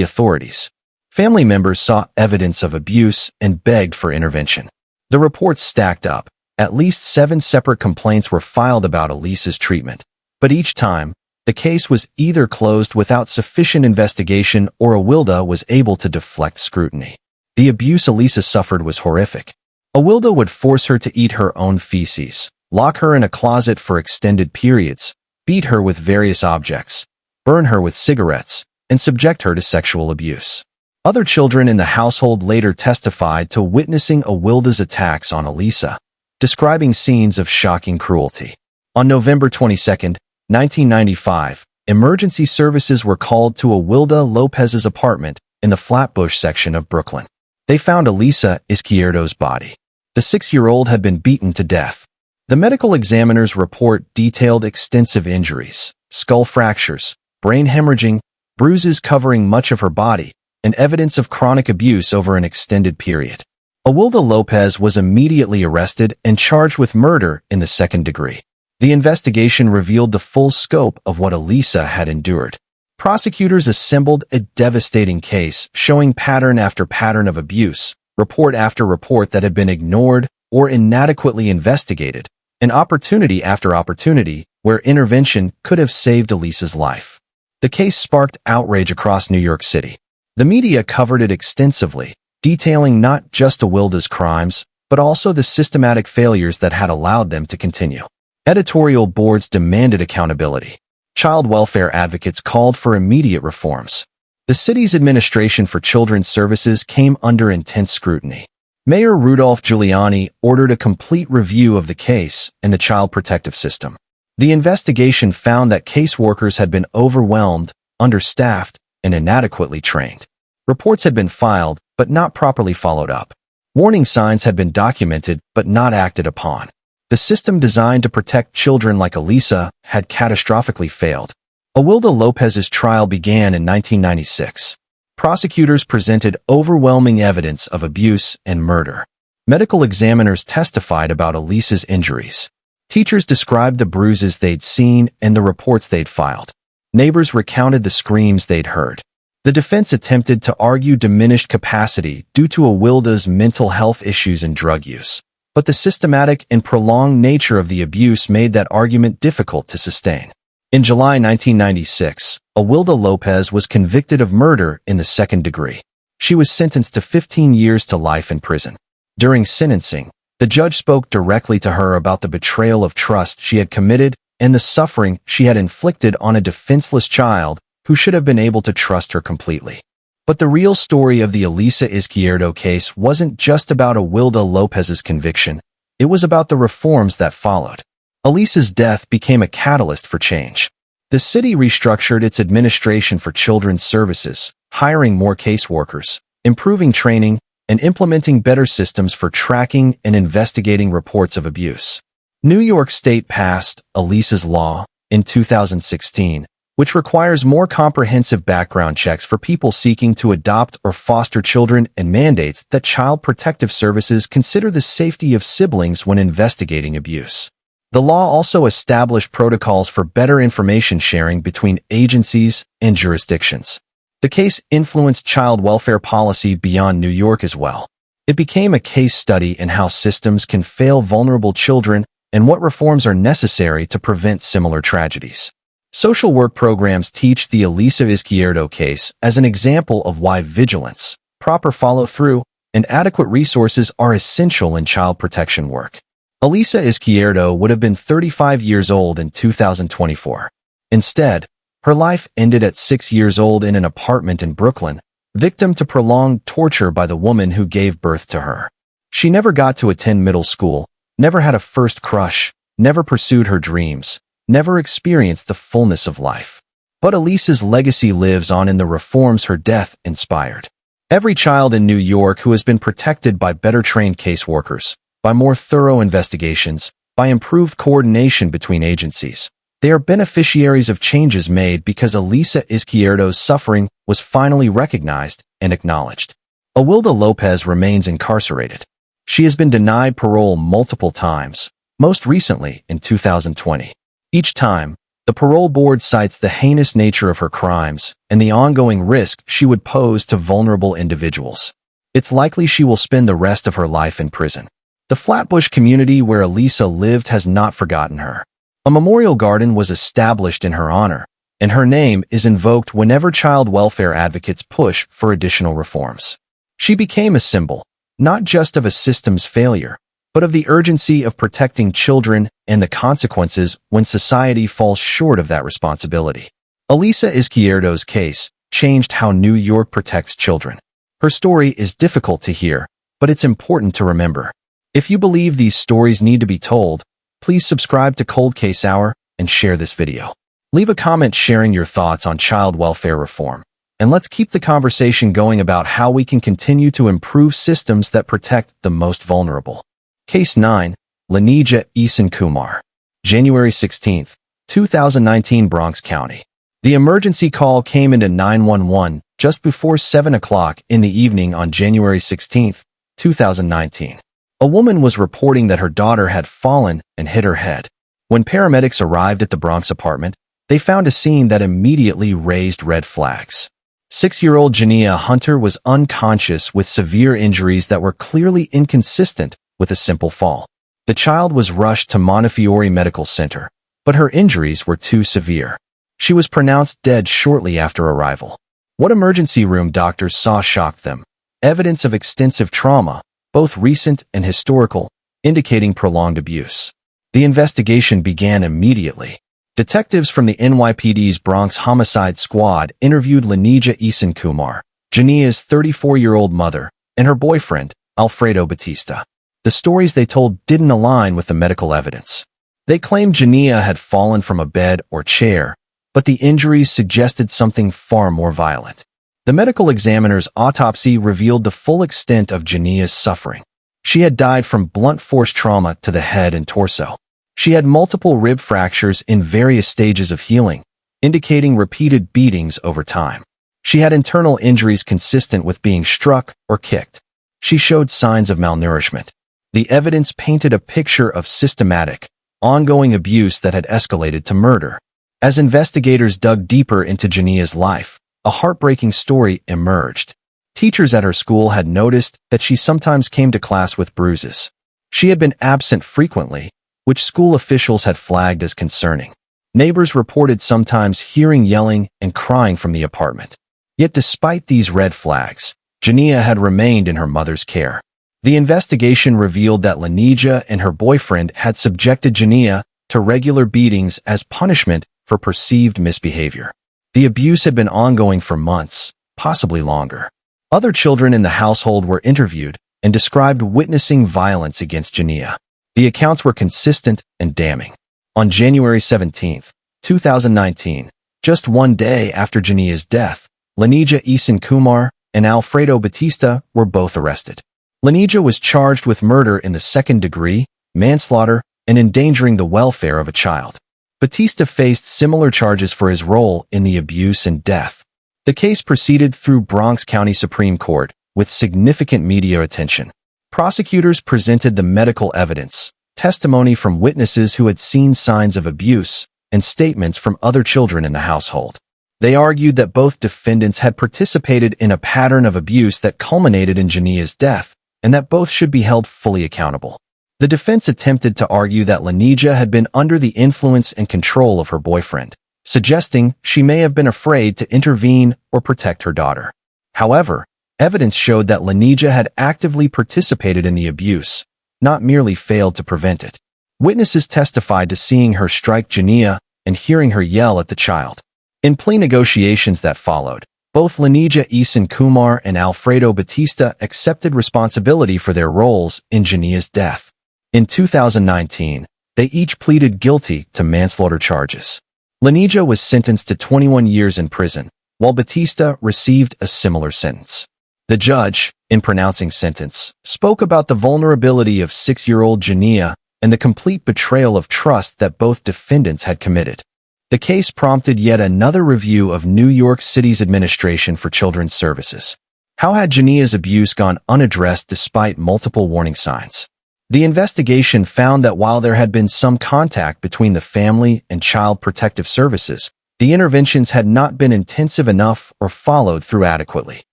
authorities. Family members saw evidence of abuse and begged for intervention. The reports stacked up. At least 7 separate complaints were filed about Elisa's treatment, but each time, the case was either closed without sufficient investigation or Awilda was able to deflect scrutiny. The abuse Elisa suffered was horrific. Awilda would force her to eat her own feces, lock her in a closet for extended periods, beat her with various objects, burn her with cigarettes, and subject her to sexual abuse. Other children in the household later testified to witnessing Awilda's attacks on Elisa, describing scenes of shocking cruelty. On November 22, 1995, emergency services were called to Awilda Lopez's apartment in the Flatbush section of Brooklyn. They found Elisa Izquierdo's body. The 6-year-old had been beaten to death. The medical examiner's report detailed extensive injuries, skull fractures, brain hemorrhaging, bruises covering much of her body, and evidence of chronic abuse over an extended period. Awilda Lopez was immediately arrested and charged with murder in the 2nd degree. The investigation revealed the full scope of what Elisa had endured. Prosecutors assembled a devastating case showing pattern after pattern of abuse, report after report that had been ignored or inadequately investigated, and opportunity after opportunity where intervention could have saved Elisa's life. The case sparked outrage across New York City. The media covered it extensively, detailing not just Awilda's crimes, but also the systematic failures that had allowed them to continue. Editorial boards demanded accountability. Child welfare advocates called for immediate reforms. The city's administration for children's services came under intense scrutiny. Mayor Rudolph Giuliani ordered a complete review of the case and the child protective system. The investigation found that caseworkers had been overwhelmed, understaffed, and inadequately trained. Reports had been filed, but not properly followed up. Warning signs had been documented, but not acted upon. The system designed to protect children like Elisa had catastrophically failed. Awilda Lopez's trial began in 1996. Prosecutors presented overwhelming evidence of abuse and murder. Medical examiners testified about Elisa's injuries. Teachers described the bruises they'd seen and the reports they'd filed. Neighbors recounted the screams they'd heard. The defense attempted to argue diminished capacity due to Awilda's mental health issues and drug use, but the systematic and prolonged nature of the abuse made that argument difficult to sustain. In July 1996, Awilda Lopez was convicted of murder in the 2nd degree. She was sentenced to 15 years to life in prison. During sentencing, the judge spoke directly to her about the betrayal of trust she had committed and the suffering she had inflicted on a defenseless child who should have been able to trust her completely. But the real story of the Elisa Izquierdo case wasn't just about Awilda Lopez's conviction. It was about the reforms that followed. Elisa's death became a catalyst for change. The city restructured its administration for children's services, hiring more caseworkers, improving training, and implementing better systems for tracking and investigating reports of abuse. New York State passed Elisa's Law in 2016, which requires more comprehensive background checks for people seeking to adopt or foster children and mandates that Child Protective Services consider the safety of siblings when investigating abuse. The law also established protocols for better information sharing between agencies and jurisdictions. The case influenced child welfare policy beyond New York as well. It became a case study in how systems can fail vulnerable children and what reforms are necessary to prevent similar tragedies. Social work programs teach the Elisa Izquierdo case as an example of why vigilance, proper follow-through, and adequate resources are essential in child protection work. Elisa Izquierdo would have been 35 years old in 2024. Instead, her life ended at 6 years old in an apartment in Brooklyn, victim to prolonged torture by the woman who gave birth to her. She never got to attend middle school, never had a first crush, never pursued her dreams, never experienced the fullness of life. But Elisa's legacy lives on in the reforms her death inspired. Every child in New York who has been protected by better trained caseworkers, by more thorough investigations, by improved coordination between agencies. They are beneficiaries of changes made because Elisa Izquierdo's suffering was finally recognized and acknowledged. Awilda Lopez remains incarcerated. She has been denied parole multiple times, most recently in 2020. Each time, the parole board cites the heinous nature of her crimes and the ongoing risk she would pose to vulnerable individuals. It's likely she will spend the rest of her life in prison. The Flatbush community where Elisa lived has not forgotten her. A memorial garden was established in her honor, and her name is invoked whenever child welfare advocates push for additional reforms. She became a symbol, not just of a system's failure, but of the urgency of protecting children and the consequences when society falls short of that responsibility. Elisa Izquierdo's case changed how New York protects children. Her story is difficult to hear, but it's important to remember. If you believe these stories need to be told, please subscribe to Cold Case Hour and share this video. Leave a comment sharing your thoughts on child welfare reform, and let's keep the conversation going about how we can continue to improve systems that protect the most vulnerable. Case 9, Lynija Eason Kumar. January 16, 2019, Bronx County. The emergency call came into 911 just before 7 o'clock in the evening on January 16, 2019. A woman was reporting that her daughter had fallen and hit her head. When paramedics arrived at the Bronx apartment, they found a scene that immediately raised red flags. 6-year-old Lynija Hunter was unconscious with severe injuries that were clearly inconsistent with a simple fall. The child was rushed to Montefiore Medical Center, but her injuries were too severe. She was pronounced dead shortly after arrival. What emergency room doctors saw shocked them. Evidence of extensive trauma, both recent and historical, indicating prolonged abuse. The investigation began immediately. Detectives from the NYPD's Bronx Homicide Squad interviewed Lynija Eason Kumar, Lynyija's 34-year-old mother, and her boyfriend, Alfredo Batista. The stories they told didn't align with the medical evidence. They claimed Lynija had fallen from a bed or chair, but the injuries suggested something far more violent. The medical examiner's autopsy revealed the full extent of Lynyija's suffering. She had died from blunt force trauma to the head and torso. She had multiple rib fractures in various stages of healing, indicating repeated beatings over time. She had internal injuries consistent with being struck or kicked. She showed signs of malnourishment. The evidence painted a picture of systematic, ongoing abuse that had escalated to murder. As investigators dug deeper into Lynyija's life, a heartbreaking story emerged. Teachers at her school had noticed that she sometimes came to class with bruises. She had been absent frequently, which school officials had flagged as concerning. Neighbors reported sometimes hearing yelling and crying from the apartment. Yet despite these red flags, Lynija had remained in her mother's care. The investigation revealed that Lynija and her boyfriend had subjected Lynija to regular beatings as punishment for perceived misbehavior. The abuse had been ongoing for months, possibly longer. Other children in the household were interviewed and described witnessing violence against Lynija. The accounts were consistent and damning. On January 17, 2019, just one day after Lynyija's death, Lynija Eason Kumar and Alfredo Batista were both arrested. Lynija was charged with murder in the second degree, manslaughter, and endangering the welfare of a child. Batista faced similar charges for his role in the abuse and death. The case proceeded through Bronx County Supreme Court, with significant media attention. Prosecutors presented the medical evidence, testimony from witnesses who had seen signs of abuse, and statements from other children in the household. They argued that both defendants had participated in a pattern of abuse that culminated in Lynyija's death, and that both should be held fully accountable. The defense attempted to argue that Lynija had been under the influence and control of her boyfriend, suggesting she may have been afraid to intervene or protect her daughter. However, evidence showed that Lynija had actively participated in the abuse, not merely failed to prevent it. Witnesses testified to seeing her strike Lynija and hearing her yell at the child. In plea negotiations that followed, both Lynija Eason Kumar and Alfredo Batista accepted responsibility for their roles in Lynyija's death. In 2019, they each pleaded guilty to manslaughter charges. Lynija was sentenced to 21 years in prison, while Batista received a similar sentence. The judge, in pronouncing sentence, spoke about the vulnerability of 6-year-old Lynija and the complete betrayal of trust that both defendants had committed. The case prompted yet another review of New York City's Administration for Children's Services. How had Lynyija's abuse gone unaddressed despite multiple warning signs? The investigation found that while there had been some contact between the family and Child Protective Services, the interventions had not been intensive enough or followed through adequately.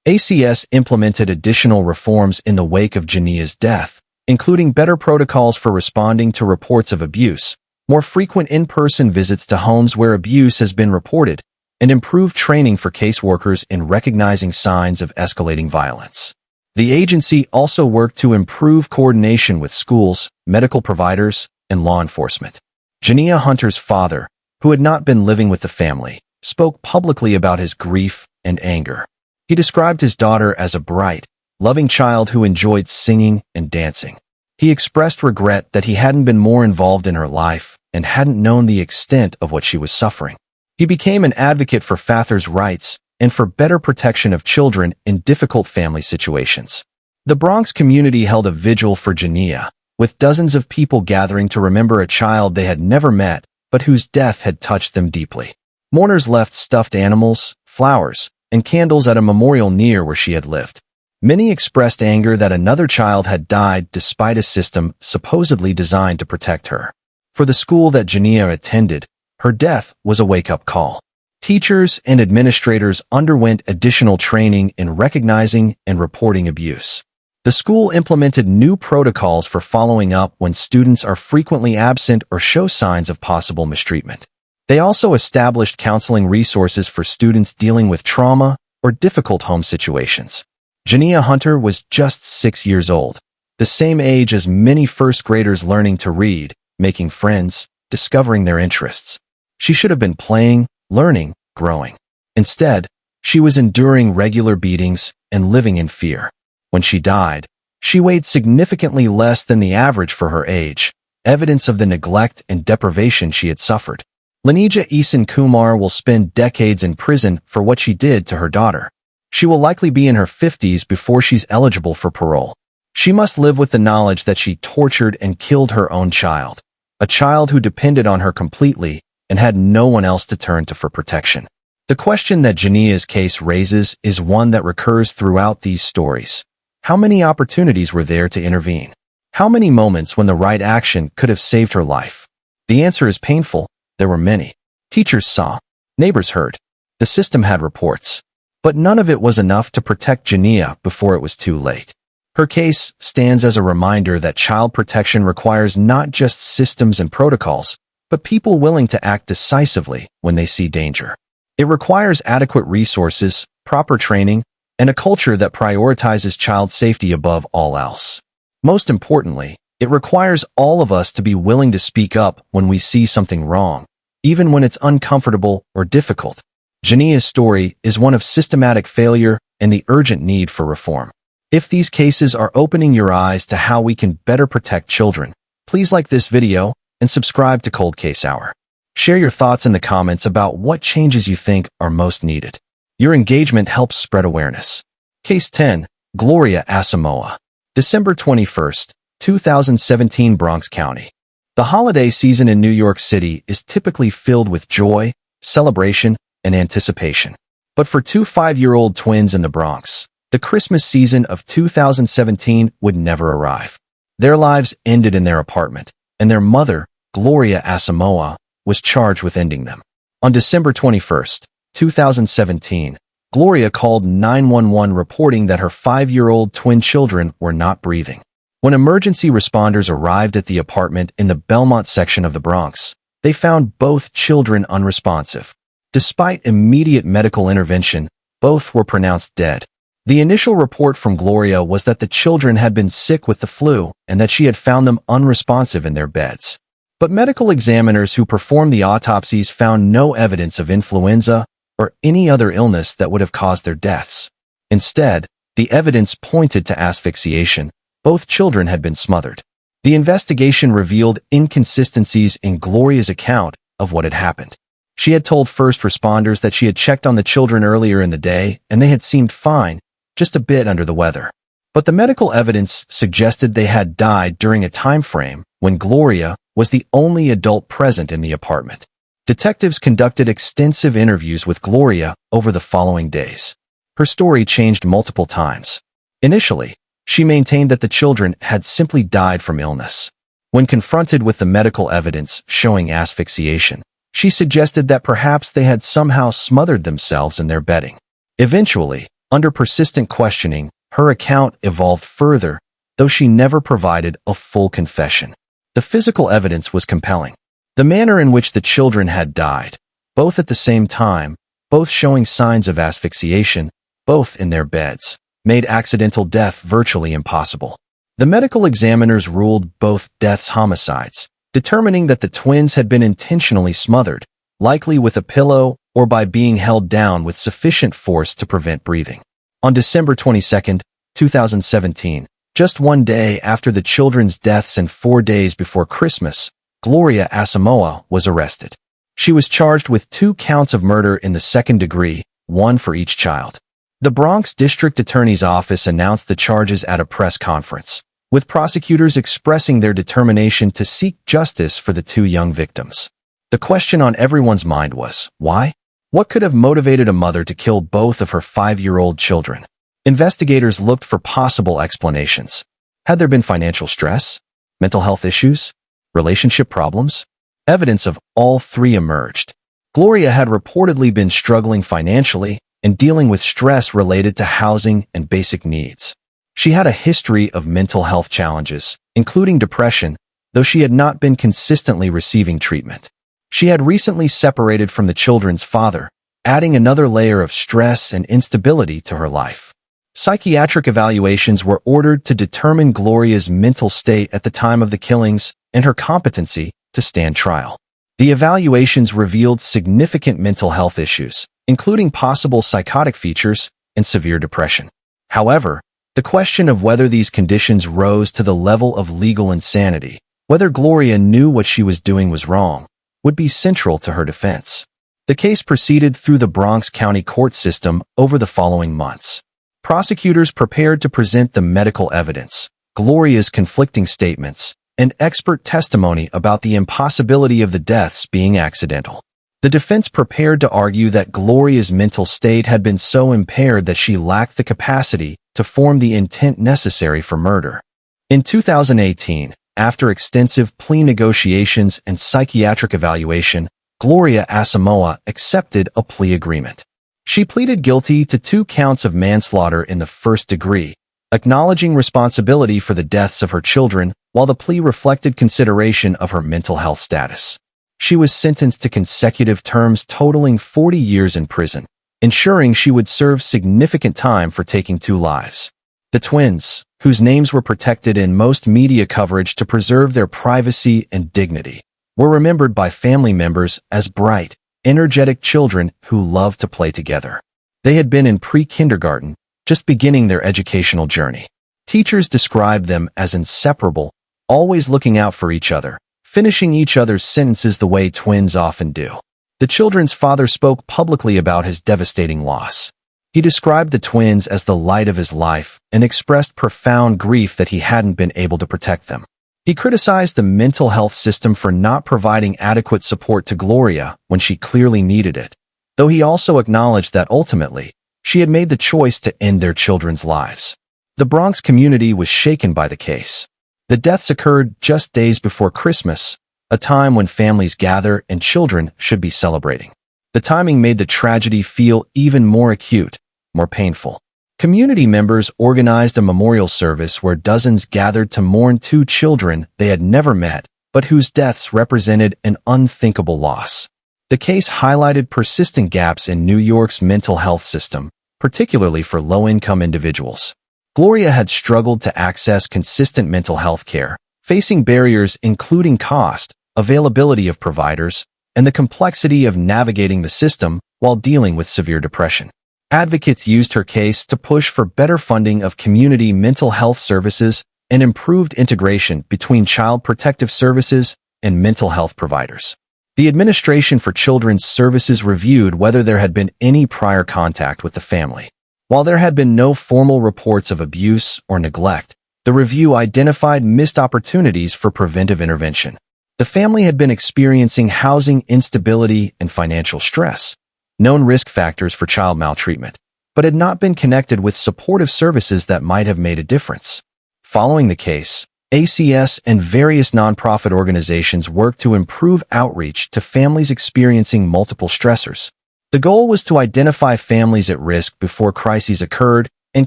ACS implemented additional reforms in the wake of Lynyija's death, including better protocols for responding to reports of abuse, more frequent in-person visits to homes where abuse has been reported, and improved training for caseworkers in recognizing signs of escalating violence. The agency also worked to improve coordination with schools, medical providers, and law enforcement. Lynija Hunter's father, who had not been living with the family, spoke publicly about his grief and anger. He described his daughter as a bright, loving child who enjoyed singing and dancing. He expressed regret that he hadn't been more involved in her life and hadn't known the extent of what she was suffering. He became an advocate for father's rights and for better protection of children in difficult family situations. The Bronx community held a vigil for Lynija, with dozens of people gathering to remember a child they had never met, but whose death had touched them deeply. Mourners left stuffed animals, flowers, and candles at a memorial near where she had lived. Many expressed anger that another child had died despite a system supposedly designed to protect her. For the school that Lynija attended, her death was a wake-up call. Teachers and administrators underwent additional training in recognizing and reporting abuse. The school implemented new protocols for following up when students are frequently absent or show signs of possible mistreatment. They also established counseling resources for students dealing with trauma or difficult home situations. Lynija Hunter was just 6 years old, the same age as many first graders learning to read, making friends, discovering their interests. She should have been playing, learning, growing. Instead, she was enduring regular beatings and living in fear. When she died, she weighed significantly less than the average for her age, evidence of the neglect and deprivation she had suffered. Lynija Eason Kumar will spend decades in prison for what she did to her daughter. She will likely be in her 50s before she's eligible for parole. She must live with the knowledge that she tortured and killed her own child, a child who depended on her completely and had no one else to turn to for protection. The question that Lynyija's case raises is one that recurs throughout these stories. How many opportunities were there to intervene? How many moments when the right action could have saved her life? The answer is painful. There were many. Teachers saw. Neighbors heard. The system had reports. But none of it was enough to protect Lynija before it was too late. Her case stands as a reminder that child protection requires not just systems and protocols, but people willing to act decisively when they see danger. It requires adequate resources, proper training, and a culture that prioritizes child safety above all else. Most importantly, it requires all of us to be willing to speak up when we see something wrong, even when it's uncomfortable or difficult. Lynyija's story is one of systematic failure and the urgent need for reform. If these cases are opening your eyes to how we can better protect children, please like this video and subscribe to Cold Case Hour. Share your thoughts in the comments about what changes you think are most needed. Your engagement helps spread awareness. Case 10, Gloria Asamoah. December 21, 2017, Bronx County. The holiday season in New York City is typically filled with joy, celebration, and anticipation. But for two 5-year-old twins in the Bronx, the Christmas season of 2017 would never arrive. Their lives ended in their apartment, and their mother, Gloria Asamoah, was charged with ending them. On December 21, 2017, Gloria called 911 reporting that her 5-year-old twin children were not breathing. When emergency responders arrived at the apartment in the Belmont section of the Bronx, they found both children unresponsive. Despite immediate medical intervention, both were pronounced dead. The initial report from Gloria was that the children had been sick with the flu and that she had found them unresponsive in their beds. But medical examiners who performed the autopsies found no evidence of influenza or any other illness that would have caused their deaths. Instead, the evidence pointed to asphyxiation. Both children had been smothered. The investigation revealed inconsistencies in Gloria's account of what had happened. She had told first responders that she had checked on the children earlier in the day and they had seemed fine, just a bit under the weather. But the medical evidence suggested they had died during a time frame when Gloria was the only adult present in the apartment. Detectives conducted extensive interviews with Gloria over the following days. Her story changed multiple times. Initially, she maintained that the children had simply died from illness. When confronted with the medical evidence showing asphyxiation, she suggested that perhaps they had somehow smothered themselves in their bedding. Eventually, under persistent questioning, her account evolved further, though she never provided a full confession. The physical evidence was compelling. The manner in which the children had died, both at the same time, both showing signs of asphyxiation, both in their beds, made accidental death virtually impossible. The medical examiners ruled both deaths homicides, determining that the twins had been intentionally smothered, likely with a pillow or by being held down with sufficient force to prevent breathing. On December 22, 2017, just one day after the children's deaths and 4 days before Christmas, Gloria Asamoah was arrested. She was charged with 2 counts of murder in the second degree, 1 for each child. The Bronx District Attorney's Office announced the charges at a press conference, with prosecutors expressing their determination to seek justice for the 2 young victims. The question on everyone's mind was, why? What could have motivated a mother to kill both of her 5-year-old children? Investigators looked for possible explanations. Had there been financial stress? Mental health issues? Relationship problems? Evidence of all 3 emerged. Gloria had reportedly been struggling financially and dealing with stress related to housing and basic needs. She had a history of mental health challenges, including depression, though she had not been consistently receiving treatment. She had recently separated from the children's father, adding another layer of stress and instability to her life. Psychiatric evaluations were ordered to determine Gloria's mental state at the time of the killings and her competency to stand trial. The evaluations revealed significant mental health issues, including possible psychotic features and severe depression. However, the question of whether these conditions rose to the level of legal insanity, whether Gloria knew what she was doing was wrong, would be central to her defense. The case proceeded through the Bronx County court system over the following months. Prosecutors prepared to present the medical evidence, Gloria's conflicting statements, and expert testimony about the impossibility of the deaths being accidental. The defense prepared to argue that Gloria's mental state had been so impaired that she lacked the capacity to form the intent necessary for murder. In 2018, after extensive plea negotiations and psychiatric evaluation, Gloria Asamoah accepted a plea agreement. She pleaded guilty to 2 counts of manslaughter in the first degree, acknowledging responsibility for the deaths of her children, while the plea reflected consideration of her mental health status. She was sentenced to consecutive terms totaling 40 years in prison, ensuring she would serve significant time for taking 2 lives. The twins, whose names were protected in most media coverage to preserve their privacy and dignity, were remembered by family members as bright, energetic children who loved to play together. They had been in pre-kindergarten, just beginning their educational journey. Teachers described them as inseparable, always looking out for each other, finishing each other's sentences the way twins often do. The children's father spoke publicly about his devastating loss. He described the twins as the light of his life and expressed profound grief that he hadn't been able to protect them. He criticized the mental health system for not providing adequate support to Gloria when she clearly needed it, though he also acknowledged that ultimately, she had made the choice to end their children's lives. The Bronx community was shaken by the case. The deaths occurred just days before Christmas, a time when families gather and children should be celebrating. The timing made the tragedy feel even more acute, more painful. Community members organized a memorial service where dozens gathered to mourn two children they had never met, but whose deaths represented an unthinkable loss. The case highlighted persistent gaps in New York's mental health system, particularly for low-income individuals. Gloria had struggled to access consistent mental health care, facing barriers including cost, availability of providers, and the complexity of navigating the system while dealing with severe depression. Advocates used her case to push for better funding of community mental health services and improved integration between child protective services and mental health providers. The Administration for Children's Services reviewed whether there had been any prior contact with the family. While there had been no formal reports of abuse or neglect, the review identified missed opportunities for preventive intervention. The family had been experiencing housing instability and financial stress, known risk factors for child maltreatment, but had not been connected with supportive services that might have made a difference. Following the case, ACS and various nonprofit organizations worked to improve outreach to families experiencing multiple stressors. The goal was to identify families at risk before crises occurred and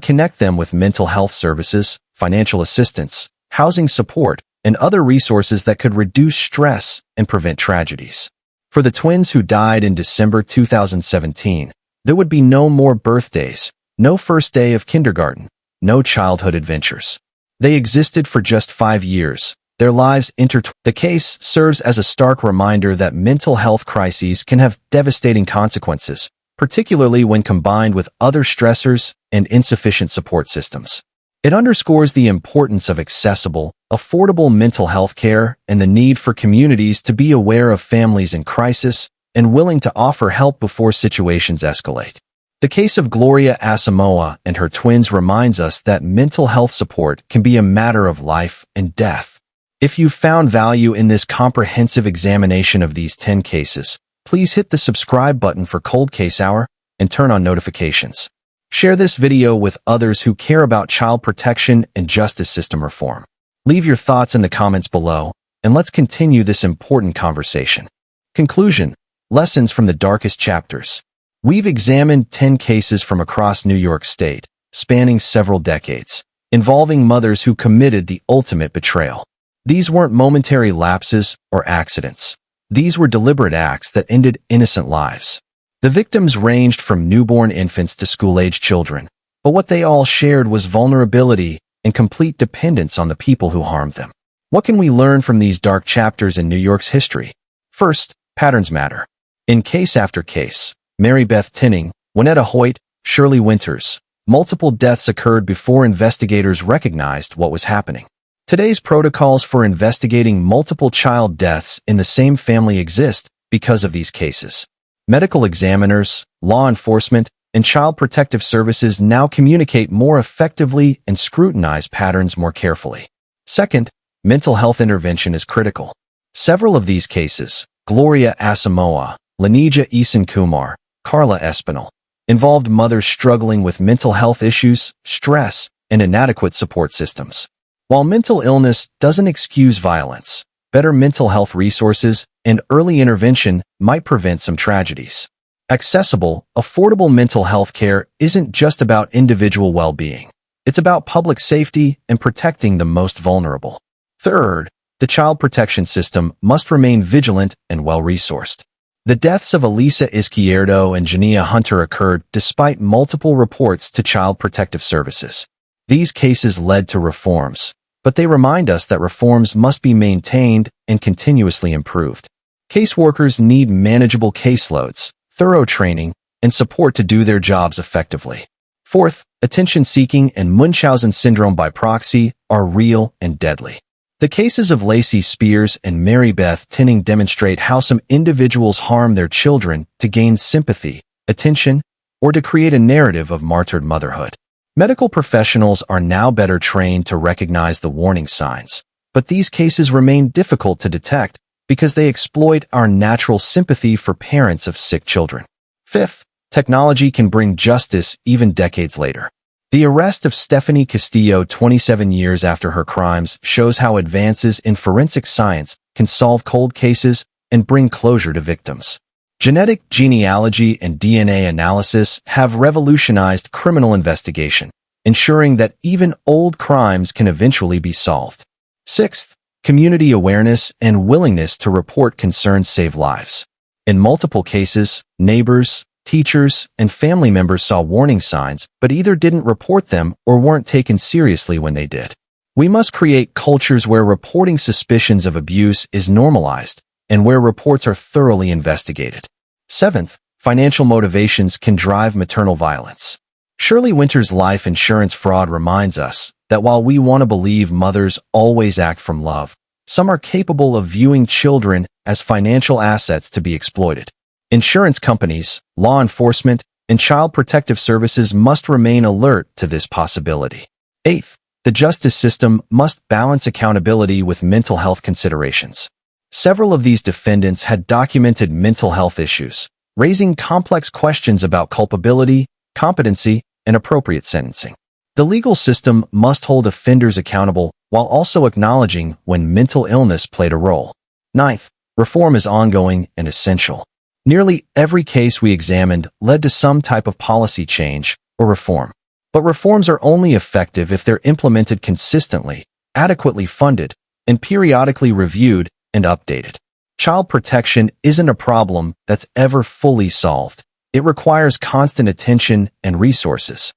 connect them with mental health services, financial assistance, housing support, and other resources that could reduce stress and prevent tragedies. For the twins who died in December 2017, there would be no more birthdays, no first day of kindergarten, no childhood adventures. They existed for just 5 years, their lives intertwined. The case serves as a stark reminder that mental health crises can have devastating consequences, particularly when combined with other stressors and insufficient support systems. It underscores the importance of accessible, affordable mental health care and the need for communities to be aware of families in crisis and willing to offer help before situations escalate. The case of Gloria Asamoah and her twins reminds us that mental health support can be a matter of life and death. If you found value in this comprehensive examination of these 10 cases, please hit the subscribe button for Cold Case Hour and turn on notifications. Share this video with others who care about child protection and justice system reform. Leave your thoughts in the comments below, and let's continue this important conversation. Conclusion: Lessons from the darkest chapters. We've examined 10 cases from across New York State, spanning several decades, involving mothers who committed the ultimate betrayal. These weren't momentary lapses or accidents. These were deliberate acts that ended innocent lives. The victims ranged from newborn infants to school-age children, but what they all shared was vulnerability and complete dependence on the people who harmed them. What can we learn from these dark chapters in New York's history? First, patterns matter. In case after case, Marybeth Tinning, Waneta Hoyt, Shirley Winters, multiple deaths occurred before investigators recognized what was happening. Today's protocols for investigating multiple child deaths in the same family exist because of these cases. Medical examiners, law enforcement, and child protective services now communicate more effectively and scrutinize patterns more carefully. Second, mental health intervention is critical. Several of these cases, Gloria Asamoah, Lynija Eason Kumar, Karla Espinal, involved mothers struggling with mental health issues, stress, and inadequate support systems. While mental illness doesn't excuse violence, better mental health resources and early intervention might prevent some tragedies. Accessible, affordable mental health care isn't just about individual well-being. It's about public safety and protecting the most vulnerable. Third, the child protection system must remain vigilant and well-resourced. The deaths of Elisa Izquierdo and Hunter occurred despite multiple reports to Child Protective Services. These cases led to reforms, but they remind us that reforms must be maintained and continuously improved. Caseworkers need manageable caseloads, thorough training, and support to do their jobs effectively. Fourth, attention-seeking and Munchausen syndrome by proxy are real and deadly. The cases of Lacey Spears and Marybeth Tinning demonstrate how some individuals harm their children to gain sympathy, attention, or to create a narrative of martyred motherhood. Medical professionals are now better trained to recognize the warning signs, but But these cases remain difficult to detect because they exploit our natural sympathy for parents of sick children. Fifth, technology can bring justice even decades later. The arrest of Stephanie Castillo 27 years after her crimes shows how advances in forensic science can solve cold cases and bring closure to victims. Genetic genealogy and DNA analysis have revolutionized criminal investigation, ensuring that even old crimes can eventually be solved. Sixth, community awareness and willingness to report concerns save lives. In multiple cases, neighbors, teachers, and family members saw warning signs but either didn't report them or weren't taken seriously when they did. We must create cultures where reporting suspicions of abuse is normalized and where reports are thoroughly investigated. Seventh, financial motivations can drive maternal violence. Shirley Winter's life insurance fraud reminds us that while we want to believe mothers always act from love, some are capable of viewing children as financial assets to be exploited. Insurance companies, law enforcement, and child protective services must remain alert to this possibility. Eighth, the justice system must balance accountability with mental health considerations. Several of these defendants had documented mental health issues, raising complex questions about culpability, competency, and appropriate sentencing. The legal system must hold offenders accountable while also acknowledging when mental illness played a role. Ninth, reform is ongoing and essential. Nearly every case we examined led to some type of policy change or reform. But reforms are only effective if they're implemented consistently, adequately funded, and periodically reviewed and updated. Child protection isn't a problem that's ever fully solved. It requires constant attention and resources.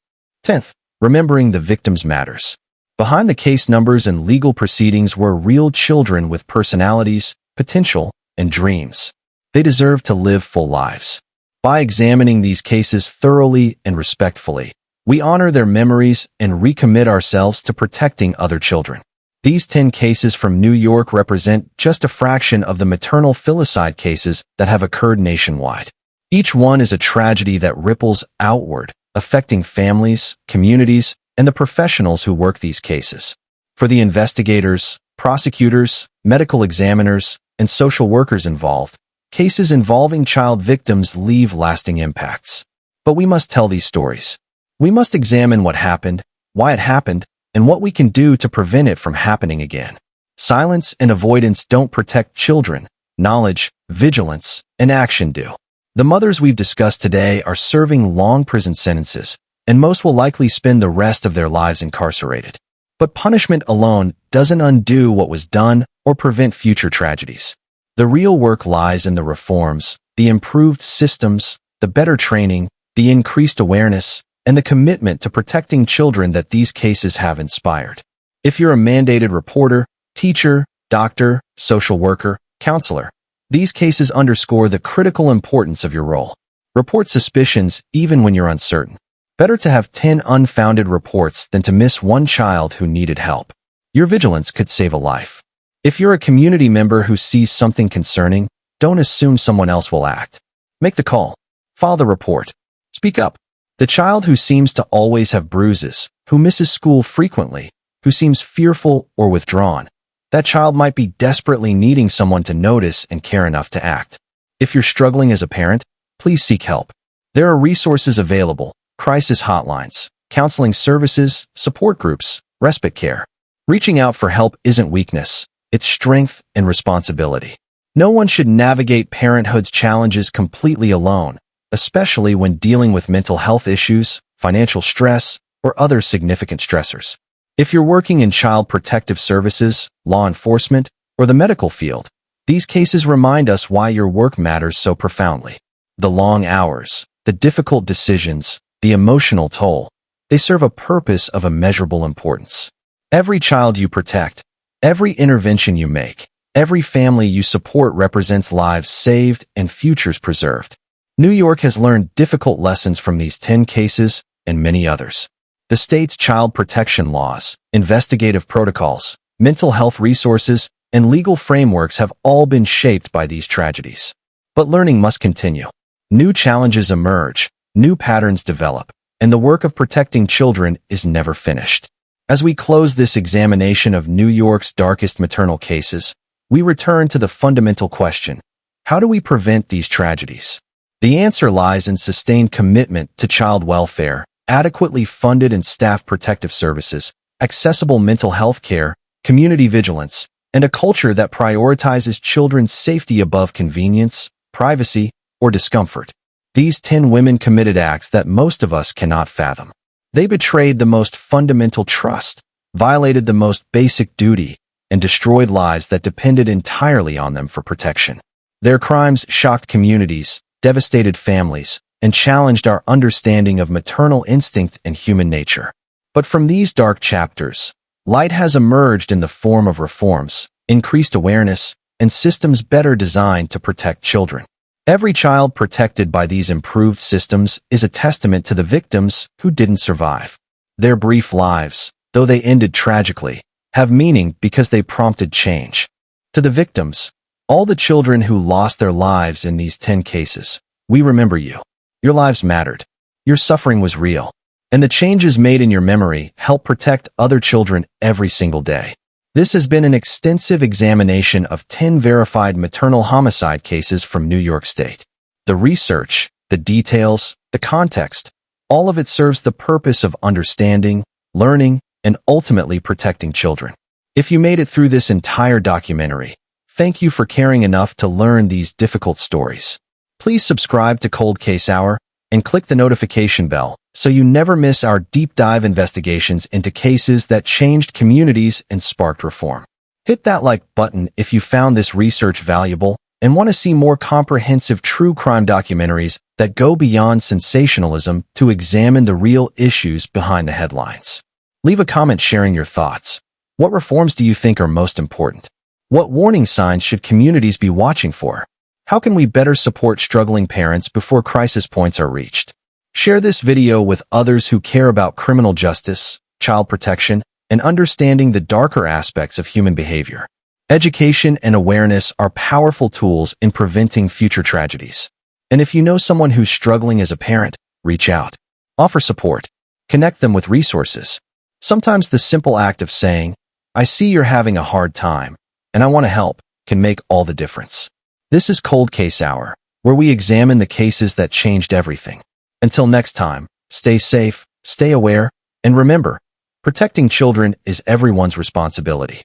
10th, remembering the victims matters. Behind the case numbers and legal proceedings were real children with personalities, potential, and dreams. They deserve to live full lives. By examining these cases thoroughly and respectfully, we honor their memories and recommit ourselves to protecting other children. These 10 cases from New York represent just a fraction of the maternal filicide cases that have occurred nationwide. Each one is a tragedy that ripples outward, affecting families, communities, and the professionals who work these cases. For the investigators, prosecutors, medical examiners, and social workers involved, cases involving child victims leave lasting impacts. But we must tell these stories. We must examine what happened, why it happened, and what we can do to prevent it from happening again. Silence and avoidance don't protect children. Knowledge, vigilance, and action do. The mothers we've discussed today are serving long prison sentences, and most will likely spend the rest of their lives incarcerated. But punishment alone doesn't undo what was done or prevent future tragedies. The real work lies in the reforms, the improved systems, the better training, the increased awareness, and the commitment to protecting children that these cases have inspired. If you're a mandated reporter, teacher, doctor, social worker, counselor, these cases underscore the critical importance of your role. Report suspicions even when you're uncertain. Better to have 10 unfounded reports than to miss one child who needed help. Your vigilance could save a life. If you're a community member who sees something concerning, don't assume someone else will act. Make the call. File the report. Speak up. The child who seems to always have bruises, who misses school frequently, who seems fearful or withdrawn, that child might be desperately needing someone to notice and care enough to act. If you're struggling as a parent, please seek help. There are resources available, crisis hotlines, counseling services, support groups, respite care. Reaching out for help isn't weakness. It's strength and responsibility. No one should navigate parenthood's challenges completely alone, especially when dealing with mental health issues, financial stress, or other significant stressors. If you're working in child protective services, law enforcement, or the medical field, these cases remind us why your work matters so profoundly. The long hours, the difficult decisions, the emotional toll, they serve a purpose of immeasurable importance. Every child you protect, every intervention you make, every family you support represents lives saved and futures preserved. New York has learned difficult lessons from these 10 cases and many others. The state's child protection laws, investigative protocols, mental health resources, and legal frameworks have all been shaped by these tragedies. But learning must continue. New challenges emerge, new patterns develop, and the work of protecting children is never finished. As we close this examination of New York's darkest maternal cases, we return to the fundamental question: how do we prevent these tragedies? The answer lies in sustained commitment to child welfare, adequately funded and staffed protective services, accessible mental health care, community vigilance, and a culture that prioritizes children's safety above convenience, privacy, or discomfort. These 10 women committed acts that most of us cannot fathom. They betrayed the most fundamental trust, violated the most basic duty, and destroyed lives that depended entirely on them for protection. Their crimes shocked communities, devastated families, and challenged our understanding of maternal instinct and human nature. But from these dark chapters, light has emerged in the form of reforms, increased awareness, and systems better designed to protect children. Every child protected by these improved systems is a testament to the victims who didn't survive. Their brief lives, though they ended tragically, have meaning because they prompted change. To the victims, all the children who lost their lives in these 10 cases, we remember you. Your lives mattered. Your suffering was real. And the changes made in your memory help protect other children every single day. This has been an extensive examination of 10 verified maternal homicide cases from New York State. The research, the details, the context, all of it serves the purpose of understanding, learning, and ultimately protecting children. If you made it through this entire documentary, thank you for caring enough to learn these difficult stories. Please subscribe to Cold Case Hour and click the notification bell so you never miss our deep dive investigations into cases that changed communities and sparked reform. Hit that like button if you found this research valuable and want to see more comprehensive true crime documentaries that go beyond sensationalism to examine the real issues behind the headlines. Leave a comment sharing your thoughts. What reforms do you think are most important? What warning signs should communities be watching for? How can we better support struggling parents before crisis points are reached? Share this video with others who care about criminal justice, child protection, and understanding the darker aspects of human behavior. Education and awareness are powerful tools in preventing future tragedies. And if you know someone who's struggling as a parent, reach out. Offer support. Connect them with resources. Sometimes the simple act of saying, "I see you're having a hard time, and I want to help," can make all the difference. This is Cold Case Hour, where we examine the cases that changed everything. Until next time, stay safe, stay aware, and remember, protecting children is everyone's responsibility.